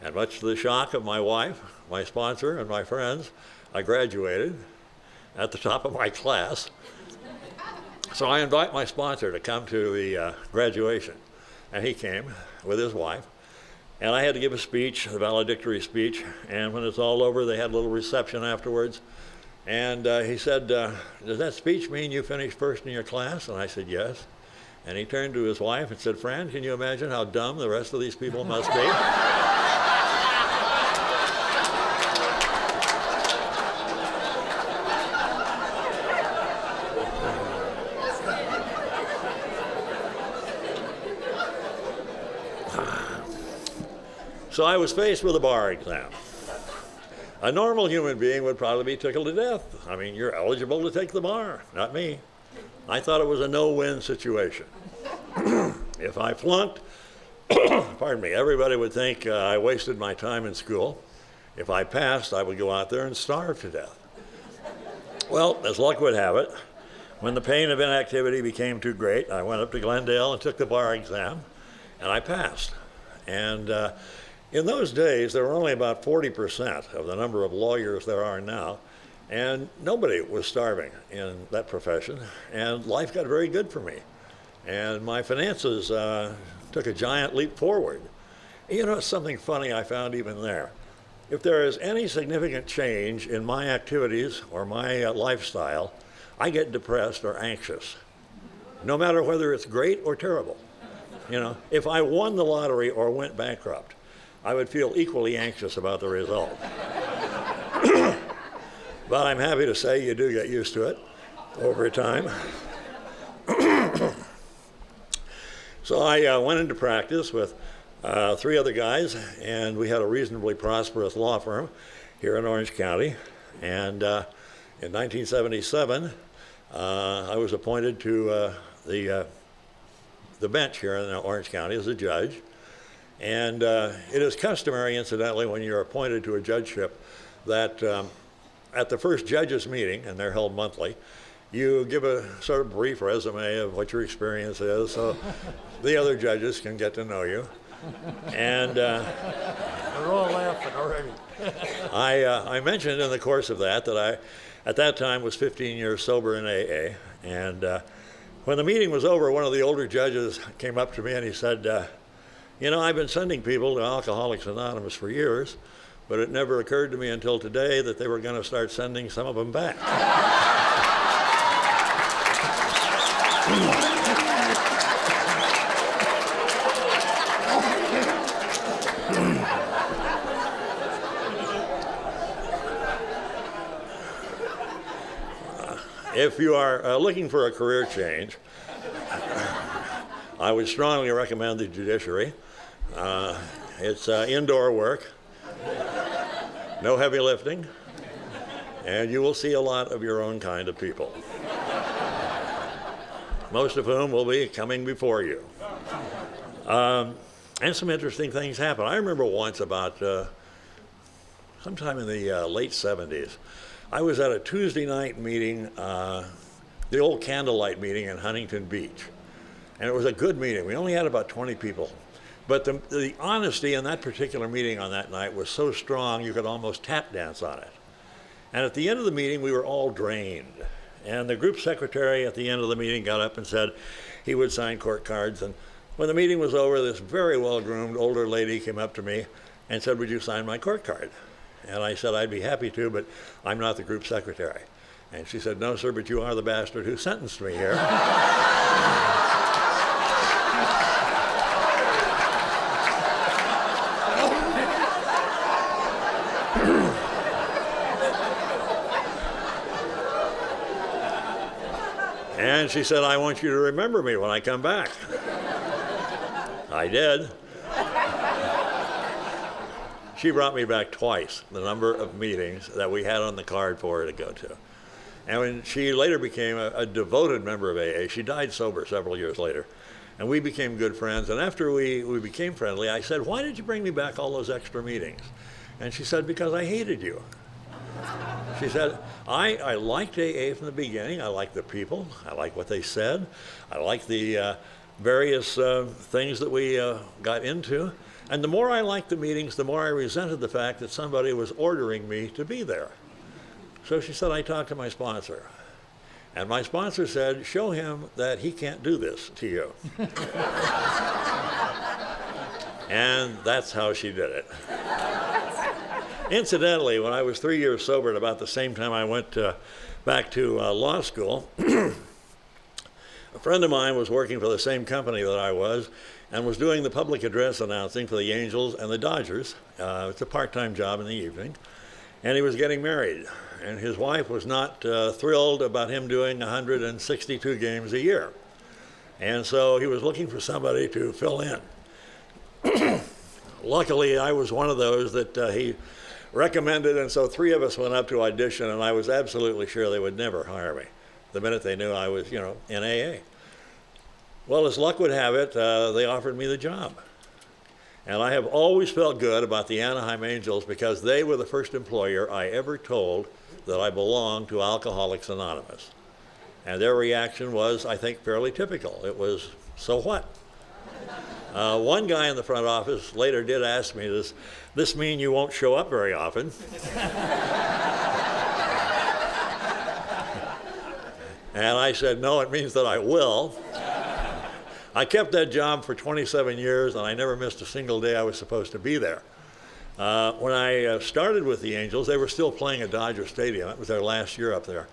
And much to the shock of my wife, my sponsor, and my friends, I graduated at the top of my class. So I invite my sponsor to come to the graduation. And he came with his wife. And I had to give a speech, a valedictory speech. And when it's all over, they had a little reception afterwards. And he said, does that speech mean you finished first in your class? And I said, yes. And he turned to his wife and said, Fran, can you imagine how dumb the rest of these people must be? So I was faced with a bar exam. A normal human being would probably be tickled to death. I mean, you're eligible to take the bar, not me. I thought it was a no-win situation. If I flunked, pardon me, everybody would think I wasted my time in school. If I passed, I would go out there and starve to death. Well, as luck would have it, when the pain of inactivity became too great, I went up to Glendale and took the bar exam, and I passed. And in those days, there were only about 40% of the number of lawyers there are now, and nobody was starving in that profession, and life got very good for me. And my finances took a giant leap forward. You know, something funny I found even there. If there is any significant change in my activities or my lifestyle, I get depressed or anxious, no matter whether it's great or terrible. You know, if I won the lottery or went bankrupt, I would feel equally anxious about the result. But I'm happy to say you do get used to it over time. So I went into practice with 3 other guys, and we had a reasonably prosperous law firm here in Orange County. And in 1977, I was appointed to the bench here in Orange County as a judge. And it is customary, incidentally, when you're appointed to a judgeship, that at the first judges meeting, and they're held monthly, you give a sort of brief resume of what your experience is so the other judges can get to know you. And We're all laughing already. I mentioned in the course of that I, at that time, was 15 years sober in AA. And when the meeting was over, one of the older judges came up to me and he said, you know, I've been sending people to Alcoholics Anonymous for years, but it never occurred to me until today that they were going to start sending some of them back. If you are looking for a career change, I would strongly recommend the judiciary. It's indoor work. no heavy lifting, and you will see a lot of your own kind of people, most of whom will be coming before you. And some interesting things happen. I remember once about sometime in the late 70s, I was at a Tuesday night meeting, the old candlelight meeting in Huntington Beach. And it was a good meeting. We only had about 20 people. But the honesty in that particular meeting on that night was so strong you could almost tap dance on it. And at the end of the meeting, we were all drained. And the group secretary at the end of the meeting got up and said he would sign court cards. And when the meeting was over, this very well-groomed older lady came up to me and said, "Would you sign my court card?" And I said, "I'd be happy to, but I'm not the group secretary." And she said, "No, sir, but you are the bastard who sentenced me here." And she said, "I want you to remember me when I come back." I did. She brought me back twice the number of meetings that we had on the card for her to go to. And when she later became a devoted member of AA, she died sober several years later. And we became good friends. And after we became friendly, I said, "Why did you bring me back all those extra meetings?" And she said, "Because I hated you." She said, I liked AA from the beginning. I liked the people. I liked what they said. I liked the various things that we got into. And the more I liked the meetings, the more I resented the fact that somebody was ordering me to be there. So she said, I talked to my sponsor. And my sponsor said, "Show him that he can't do this to you." And that's how she did it. Incidentally, when I was 3 years sober, at about the same time I went back to law school, a friend of mine was working for the same company that I was and was doing the public address announcing for the Angels and the Dodgers. It's a part-time job in the evening. And he was getting married. And his wife was not thrilled about him doing 162 games a year. And so he was looking for somebody to fill in. Luckily, I was one of those that he recommended, and so 3 of us went up to audition, and I was absolutely sure they would never hire me the minute they knew I was, in AA. Well, as luck would have it, they offered me the job. And I have always felt good about the Anaheim Angels because they were the first employer I ever told that I belonged to Alcoholics Anonymous. And their reaction was, I think, fairly typical. It was, "So what?" One guy in the front office later did ask me, does this mean you won't show up very often? And I said, "No, it means that I will." I kept that job for 27 years, and I never missed a single day I was supposed to be there. When I started with the Angels, they were still playing at Dodger Stadium. It was their last year up there.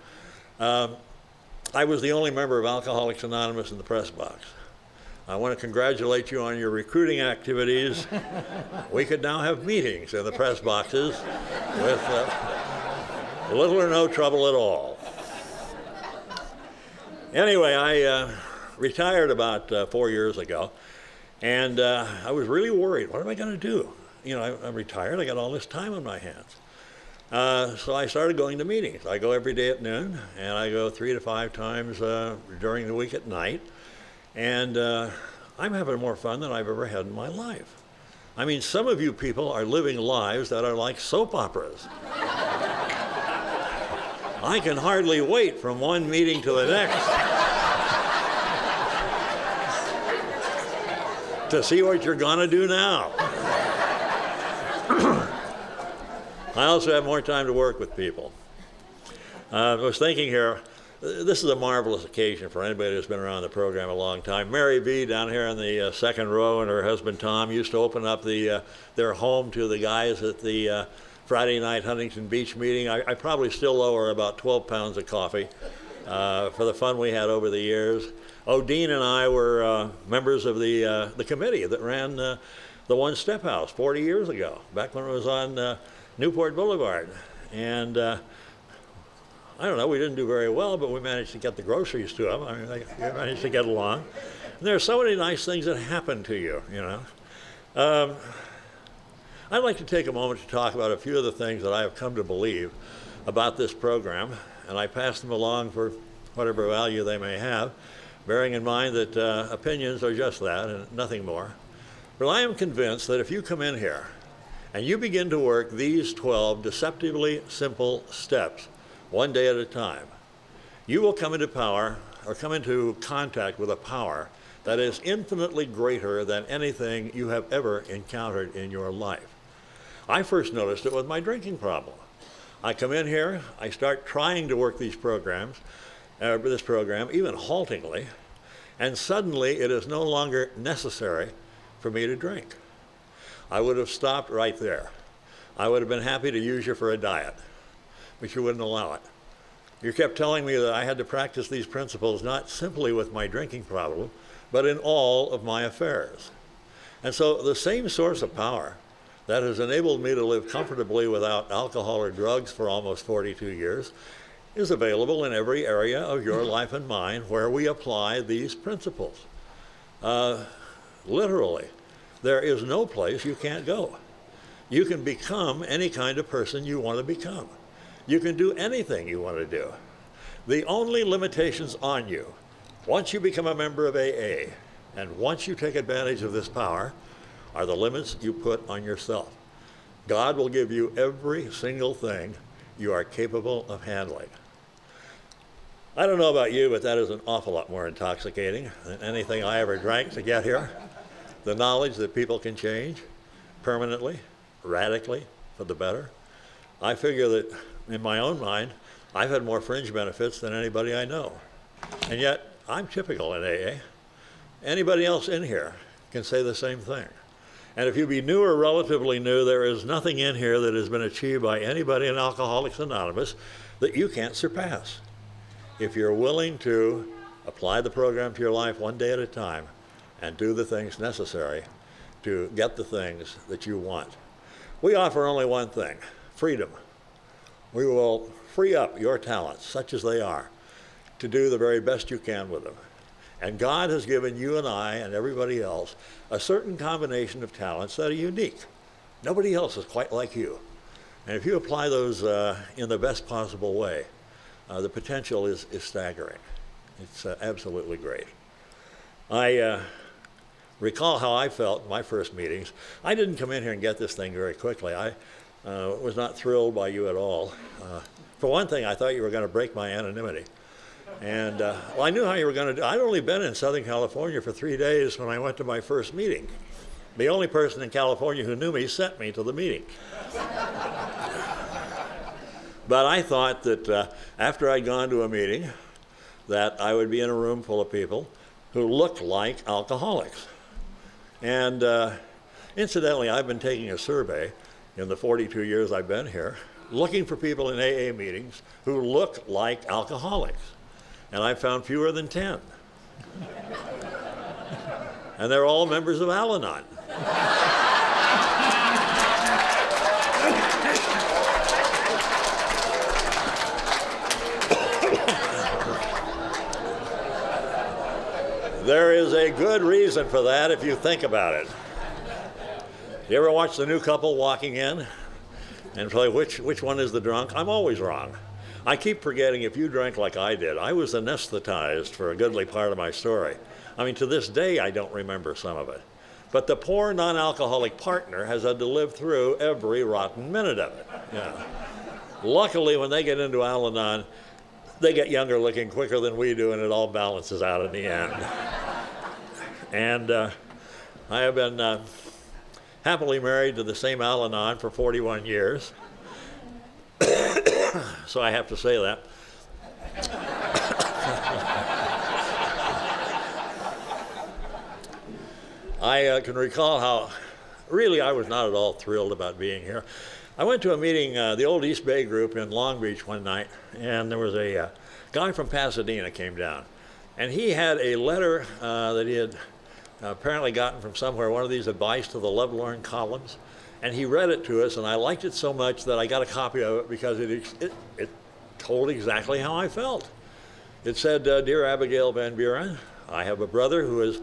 I was the only member of Alcoholics Anonymous in the press box. I want to congratulate you on your recruiting activities. We could now have meetings in the press boxes with little or no trouble at all. Anyway, I retired about 4 years ago, and I was really worried. What am I going to do? I'm retired. I got all this time on my hands. So I started going to meetings. I go every day at noon, and I go 3 to 5 times during the week at night. And I'm having more fun than I've ever had in my life. I mean, some of you people are living lives that are like soap operas. I can hardly wait from one meeting to the next to see what you're gonna do now. I also have more time to work with people. I was thinking here, this is a marvelous occasion for anybody who's been around the program a long time. Mary V down here in the second row and her husband Tom used to open up their home to the guys at the Friday night Huntington Beach meeting. I probably still owe her about 12 pounds of coffee for the fun we had over the years. Dean and I were members of the committee that ran the One Step House 40 years ago, back when it was on Newport Boulevard. And I don't know, we didn't do very well, but we managed to get the groceries to them. I mean, we managed to get along. And there are so many nice things that happen to you, I'd like to take a moment to talk about a few of the things that I have come to believe about this program, and I pass them along for whatever value they may have, bearing in mind that opinions are just that and nothing more. But I am convinced that if you come in here and you begin to work these 12 deceptively simple steps, one day at a time, you will come into power or come into contact with a power that is infinitely greater than anything you have ever encountered in your life. I first noticed it with my drinking problem. I come in here, I start trying to work this program, even haltingly, and suddenly it is no longer necessary for me to drink. I would have stopped right there. I would have been happy to use you for a diet, but you wouldn't allow it. You kept telling me that I had to practice these principles not simply with my drinking problem, but in all of my affairs. And so the same source of power that has enabled me to live comfortably without alcohol or drugs for almost 42 years is available in every area of your life and mine where we apply these principles. Literally, there is no place you can't go. You can become any kind of person you want to become. You can do anything you want to do. The only limitations on you, once you become a member of AA, and once you take advantage of this power, are the limits you put on yourself. God will give you every single thing you are capable of handling. I don't know about you, but that is an awful lot more intoxicating than anything I ever drank to get here. The knowledge that people can change permanently, radically, for the better. I figure that in my own mind, I've had more fringe benefits than anybody I know. And yet, I'm typical in AA. Anybody else in here can say the same thing. And if you be new or relatively new, there is nothing in here that has been achieved by anybody in Alcoholics Anonymous that you can't surpass. If you're willing to apply the program to your life one day at a time and do the things necessary to get the things that you want. We offer only one thing, freedom. We will free up your talents, such as they are, to do the very best you can with them. And God has given you and I and everybody else a certain combination of talents that are unique. Nobody else is quite like you. And if you apply those in the best possible way, the potential is staggering. It's absolutely great. I recall how I felt in my first meetings. I didn't come in here and get this thing very quickly. I was not thrilled by you at all. For one thing, I thought you were going to break my anonymity. And well, I knew how you were going to do. I'd only been in Southern California for 3 days when I went to my first meeting. The only person in California who knew me sent me to the meeting. But I thought that after I'd gone to a meeting, that I would be in a room full of people who looked like alcoholics. And incidentally, I've been taking a survey in the 42 years I've been here, looking for people in AA meetings who look like alcoholics. And I found fewer than 10. And they're all members of Al-Anon. There is a good reason for that if you think about it. You ever watch the new couple walking in and play which one is the drunk? I'm always wrong. I keep forgetting if you drank like I did. I was anesthetized for a goodly part of my story. I mean, to this day, I don't remember some of it. But the poor non-alcoholic partner has had to live through every rotten minute of it. Yeah. Luckily, when they get into Al-Anon, they get younger looking quicker than we do, and it all balances out in the end. And I have been happily married to the same Al-Anon for 41 years. So I have to say that. I can recall how really I was not at all thrilled about being here. I went to a meeting, the old East Bay group in Long Beach one night, and there was a guy from Pasadena came down. And he had a letter that he had apparently gotten from somewhere, one of these advice to the lovelorn columns. And he read it to us, and I liked it so much that I got a copy of it because it told exactly how I felt. It said, Dear Abigail Van Buren, I have a brother who is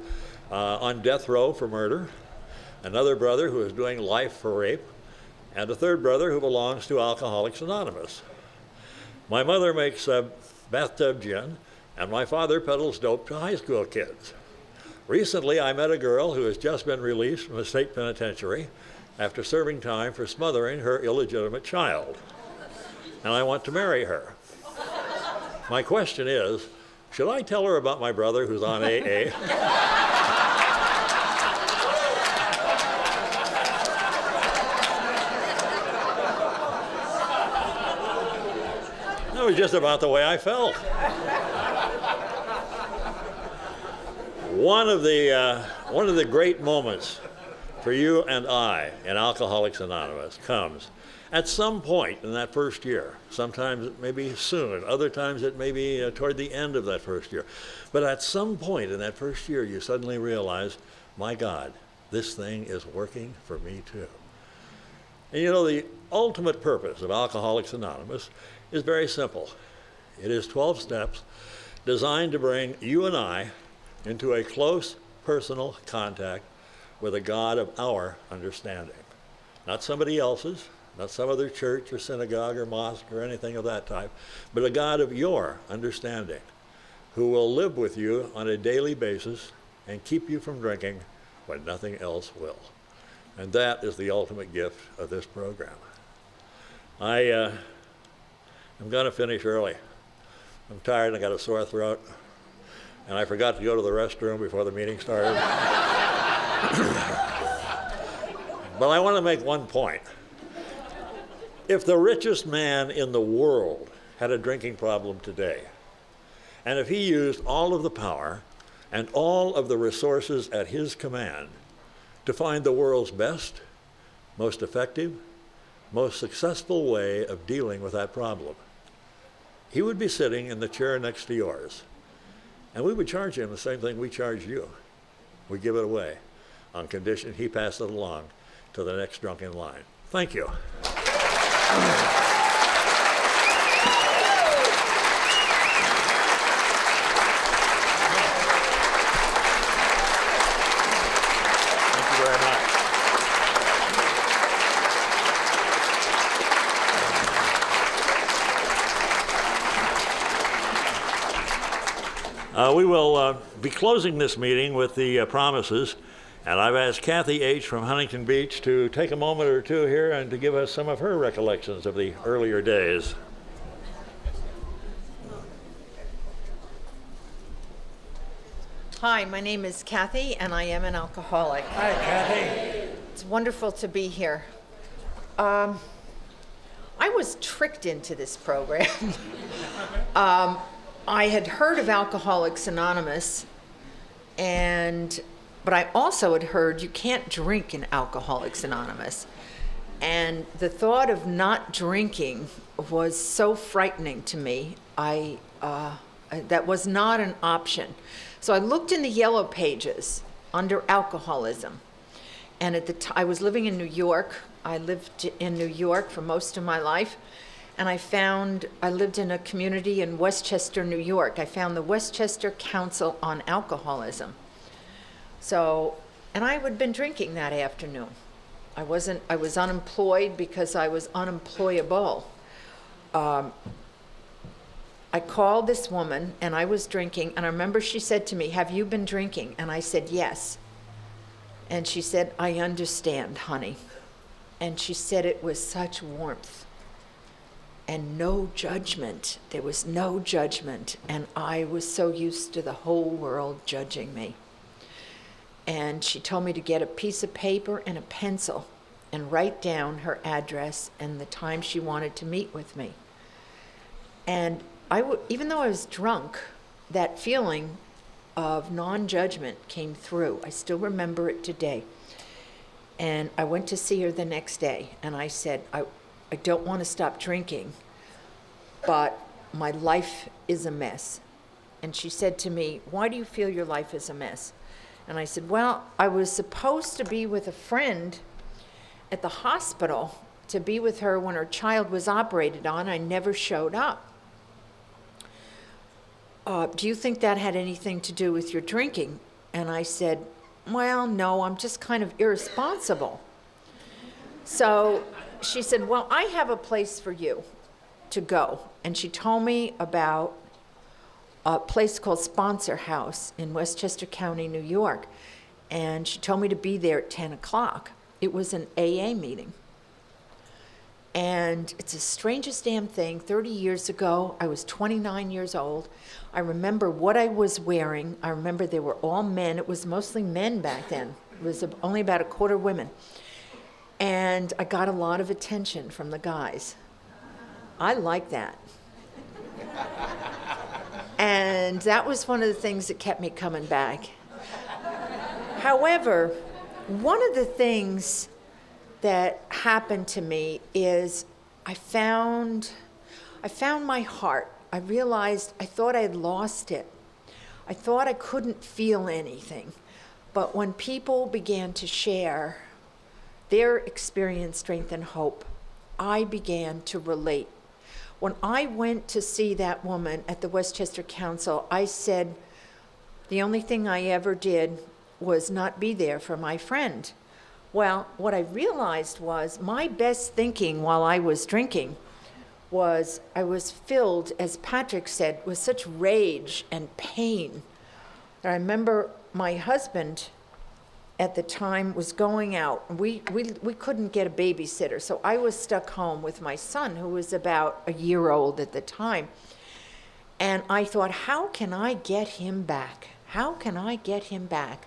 on death row for murder, another brother who is doing life for rape, and a third brother who belongs to Alcoholics Anonymous. My mother makes bathtub gin, and my father peddles dope to high school kids. Recently, I met a girl who has just been released from a state penitentiary after serving time for smothering her illegitimate child, and I want to marry her. My question is, should I tell her about my brother who's on AA? That was just about the way I felt. One of the great moments for you and I in Alcoholics Anonymous comes at some point in that first year. Sometimes it may be soon, other times it may be toward the end of that first year. But at some point in that first year, you suddenly realize, my God, this thing is working for me too. And you know, the ultimate purpose of Alcoholics Anonymous is very simple. It is 12 steps designed to bring you and I into a close personal contact with a God of our understanding. Not somebody else's, not some other church or synagogue or mosque or anything of that type, but a God of your understanding who will live with you on a daily basis and keep you from drinking when nothing else will. And that is the ultimate gift of this program. I'm going to finish early. I'm tired and I got a sore throat, and I forgot to go to the restroom before the meeting started. But I want to make one point. If the richest man in the world had a drinking problem today, and if he used all of the power and all of the resources at his command to find the world's best, most effective, most successful way of dealing with that problem, he would be sitting in the chair next to yours. And we would charge him the same thing we charge you. We give it away on condition he pass it along to the next drunk in line. Thank you. Thank you very much. We will be closing this meeting with the promises, and I've asked Kathy H. from Huntington Beach to take a moment or two here and to give us some of her recollections of the earlier days. Hi, my name is Kathy, and I am an alcoholic. Hi, Kathy. It's wonderful to be here. I was tricked into this program. I had heard of Alcoholics Anonymous, but I also had heard you can't drink in Alcoholics Anonymous. And the thought of not drinking was so frightening to me. That was not an option. So I looked in the yellow pages under alcoholism. And I was living in New York. I lived in New York for most of my life. And I lived in a community in Westchester, New York. I found the Westchester Council on Alcoholism. And I had been drinking that afternoon. I was unemployed because I was unemployable. I called this woman and I was drinking, and I remember she said to me, "Have you been drinking?" And I said, "Yes." And she said, "I understand, honey." And she said it with such warmth and no judgment. There was no judgment, and I was so used to the whole world judging me. And she told me to get a piece of paper and a pencil and write down her address and the time she wanted to meet with me. And even though I was drunk, that feeling of non-judgment came through. I still remember it today. And I went to see her the next day, and I said, I don't want to stop drinking, but my life is a mess. And she said to me, "Why do you feel your life is a mess?" And I said, "Well, I was supposed to be with a friend at the hospital to be with her when her child was operated on. I never showed up. Do you think that had anything to do with your drinking?" And I said, "Well, no, I'm just kind of irresponsible." So she said, well, I have a place for you to go. And she told me about a place called Sponsor House in Westchester County, New York. And she told me to be there at 10 o'clock. It was an AA meeting. And it's the strangest damn thing. 30 years ago, I was 29 years old. I remember what I was wearing. I remember they were all men. It was mostly men back then. It was only about a quarter women. And I got a lot of attention from the guys. I like that. And that was one of the things that kept me coming back. However, one of the things that happened to me is I found my heart. I realized I thought I had lost it. I thought I couldn't feel anything. But when people began to share their experience, strength, and hope, I began to relate. When I went to see that woman at the Westchester Council, I said, the only thing I ever did was not be there for my friend. Well, what I realized was my best thinking while I was drinking was I was filled, as Patrick said, with such rage and pain. And I remember my husband at the time was going out. We couldn't get a babysitter, so I was stuck home with my son, who was about a year old at the time. And I thought, how can I get him back? How can I get him back?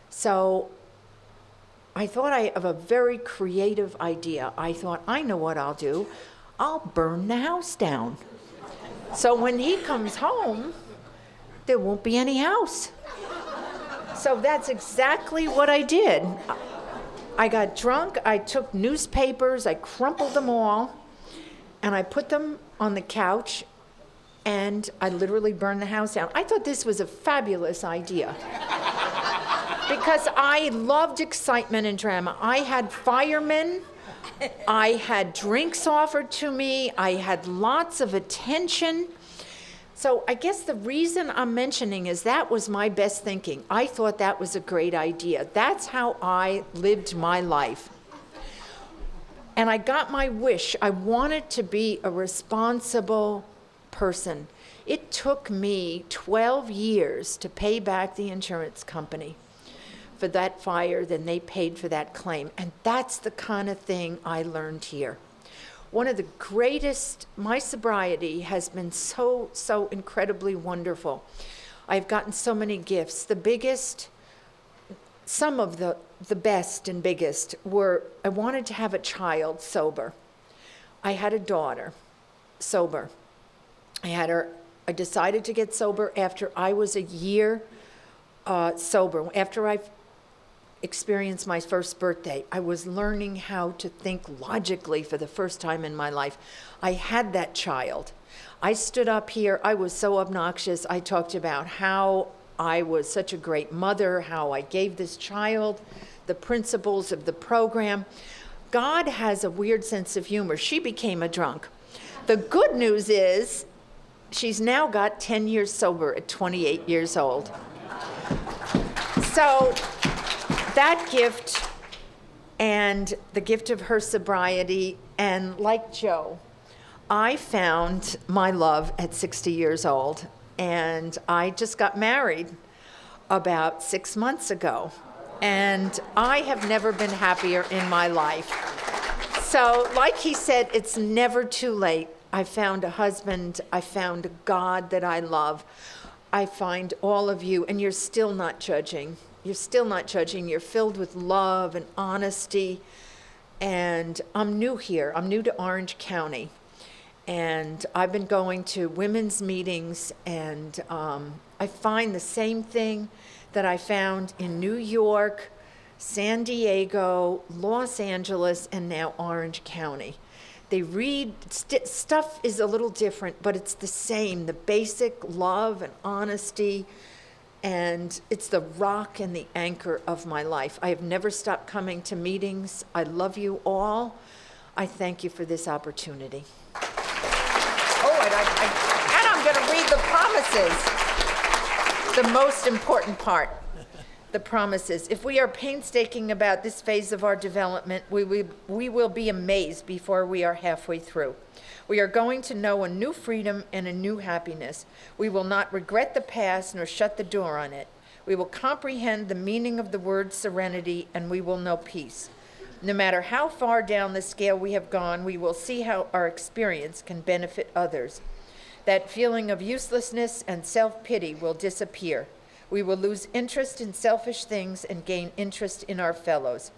So I thought of a very creative idea. I thought, I know what I'll do. I'll burn the house down. So when he comes home, there won't be any house. So that's exactly what I did. I got drunk, I took newspapers, I crumpled them all, and I put them on the couch, and I literally burned the house down. I thought this was a fabulous idea. Because I loved excitement and drama. I had firemen, I had drinks offered to me, I had lots of attention. So I guess the reason I'm mentioning is that was my best thinking. I thought that was a great idea. That's how I lived my life. And I got my wish. I wanted to be a responsible person. It took me 12 years to pay back the insurance company for that fire, then they paid for that claim. And that's the kind of thing I learned here. One of the greatest, my sobriety has been so incredibly wonderful. I've gotten so many gifts. The biggest, some of the best and biggest were, I wanted to have a child sober. I had a daughter sober. I decided to get sober after I was a year sober. After I experienced my first birthday, I was learning how to think logically for the first time in my life. I had that child. I stood up here, I was so obnoxious. I talked about how I was such a great mother, how I gave this child the principles of the program. God has a weird sense of humor. She became a drunk. The good news is she's now got 10 years sober at 28 years old. So that gift and the gift of her sobriety, and like Joe, I found my love at 60 years old, and I just got married about 6 months ago, and I have never been happier in my life. So like he said, it's never too late. I found a husband, I found a God that I love. I find all of you, and you're still not judging. You're still not judging. You're filled with love and honesty. And I'm new here. I'm new to Orange County. And I've been going to women's meetings, and I find the same thing that I found in New York, San Diego, Los Angeles, and now Orange County. They read, stuff is a little different, but it's the same, the basic love and honesty, and it's the rock and the anchor of my life. I have never stopped coming to meetings. I love you all. I thank you for this opportunity. Oh, and I'm going to read the promises. The most important part. the promises. If we are painstaking about this phase of our development, we will be amazed before we are halfway through. We are going to know a new freedom and a new happiness. We will not regret the past nor shut the door on it. We will comprehend the meaning of the word serenity, and we will know peace. No matter how far down the scale we have gone, we will see how our experience can benefit others. That feeling of uselessness and self-pity will disappear. We will lose interest in selfish things and gain interest in our fellows.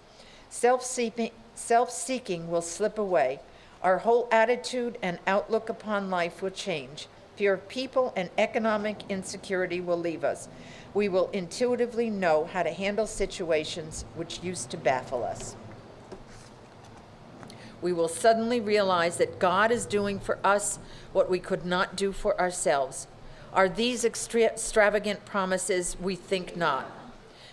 Self-seeking will slip away. Our whole attitude and outlook upon life will change. Fear of people and economic insecurity will leave us. We will intuitively know how to handle situations which used to baffle us. We will suddenly realize that God is doing for us what we could not do for ourselves. Are these extravagant promises? We think not.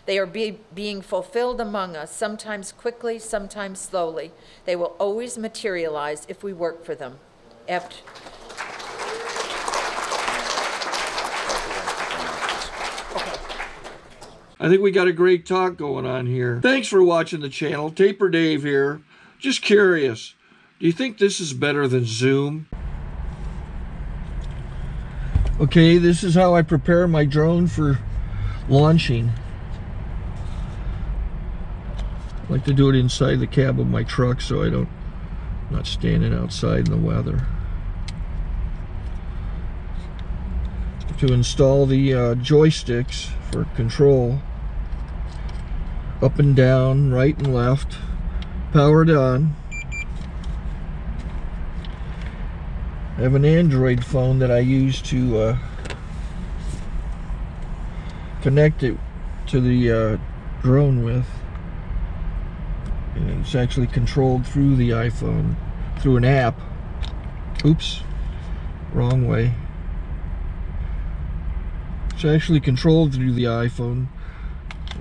They are being fulfilled among us, sometimes quickly, sometimes slowly. They will always materialize if we work for them. I think we got a great talk going on here. Thanks for watching the channel. Taper Dave here. Just curious, do you think this is better than Zoom? Okay, this is how I prepare my drone for launching. I like to do it inside the cab of my truck so I'm not standing outside in the weather. To install the joysticks for control, up and down, right and left, powered on. I have an Android phone that I use to connect it to the drone with. And it's actually controlled through the iPhone, through an app. Oops, wrong way. It's actually controlled through the iPhone,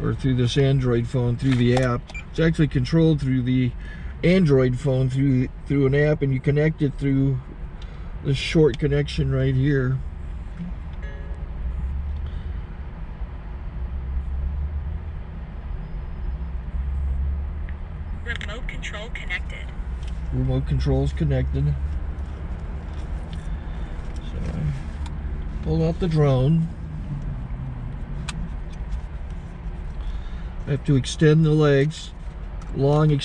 or through this Android phone, through the app. It's actually controlled through the Android phone, through an app, and you connect it through this short connection right here. Remote control connected. Remote control's connected. So I pull out the drone. I have to extend the legs. Long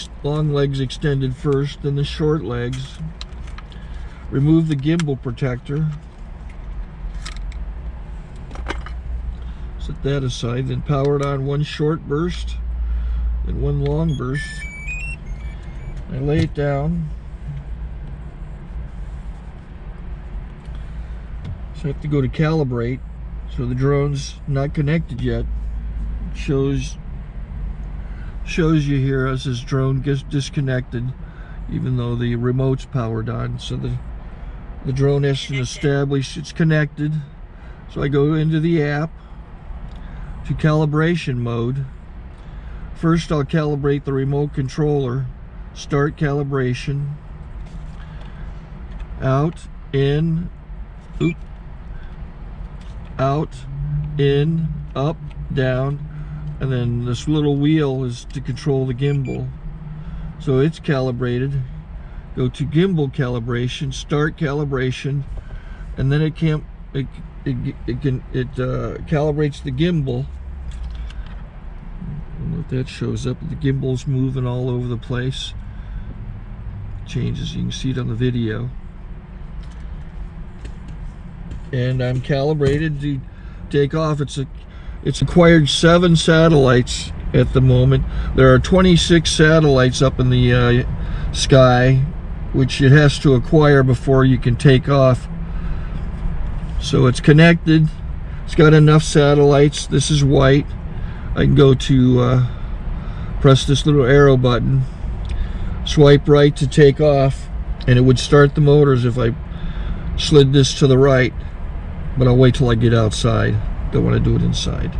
legs extended first, then the short legs. Remove the gimbal protector. Set that aside, then power it on one short burst, then one long burst. I lay it down. So I have to go to calibrate. So the drone's not connected yet. It shows you here as this drone gets disconnected, even though the remote's powered on. So the drone has to establish it's connected. So I go into the app to calibration mode. First I'll calibrate the remote controller. Start calibration. Out, in, out, in, up, down, and then this little wheel is to control the gimbal. So it's calibrated. Go to gimbal calibration, start calibration, and then it calibrates the gimbal. I don't know if that shows up. The gimbal's moving all over the place. Changes, you can see it on the video. And I'm calibrated to take off. It's acquired 7 satellites at the moment. There are 26 satellites up in the sky, which it has to acquire before you can take off. So it's connected. It's got enough satellites. This is white. I can go to press this little arrow button, swipe right to take off, and it would start the motors if I slid this to the right. But I'll wait till I get outside. Don't want to do it inside.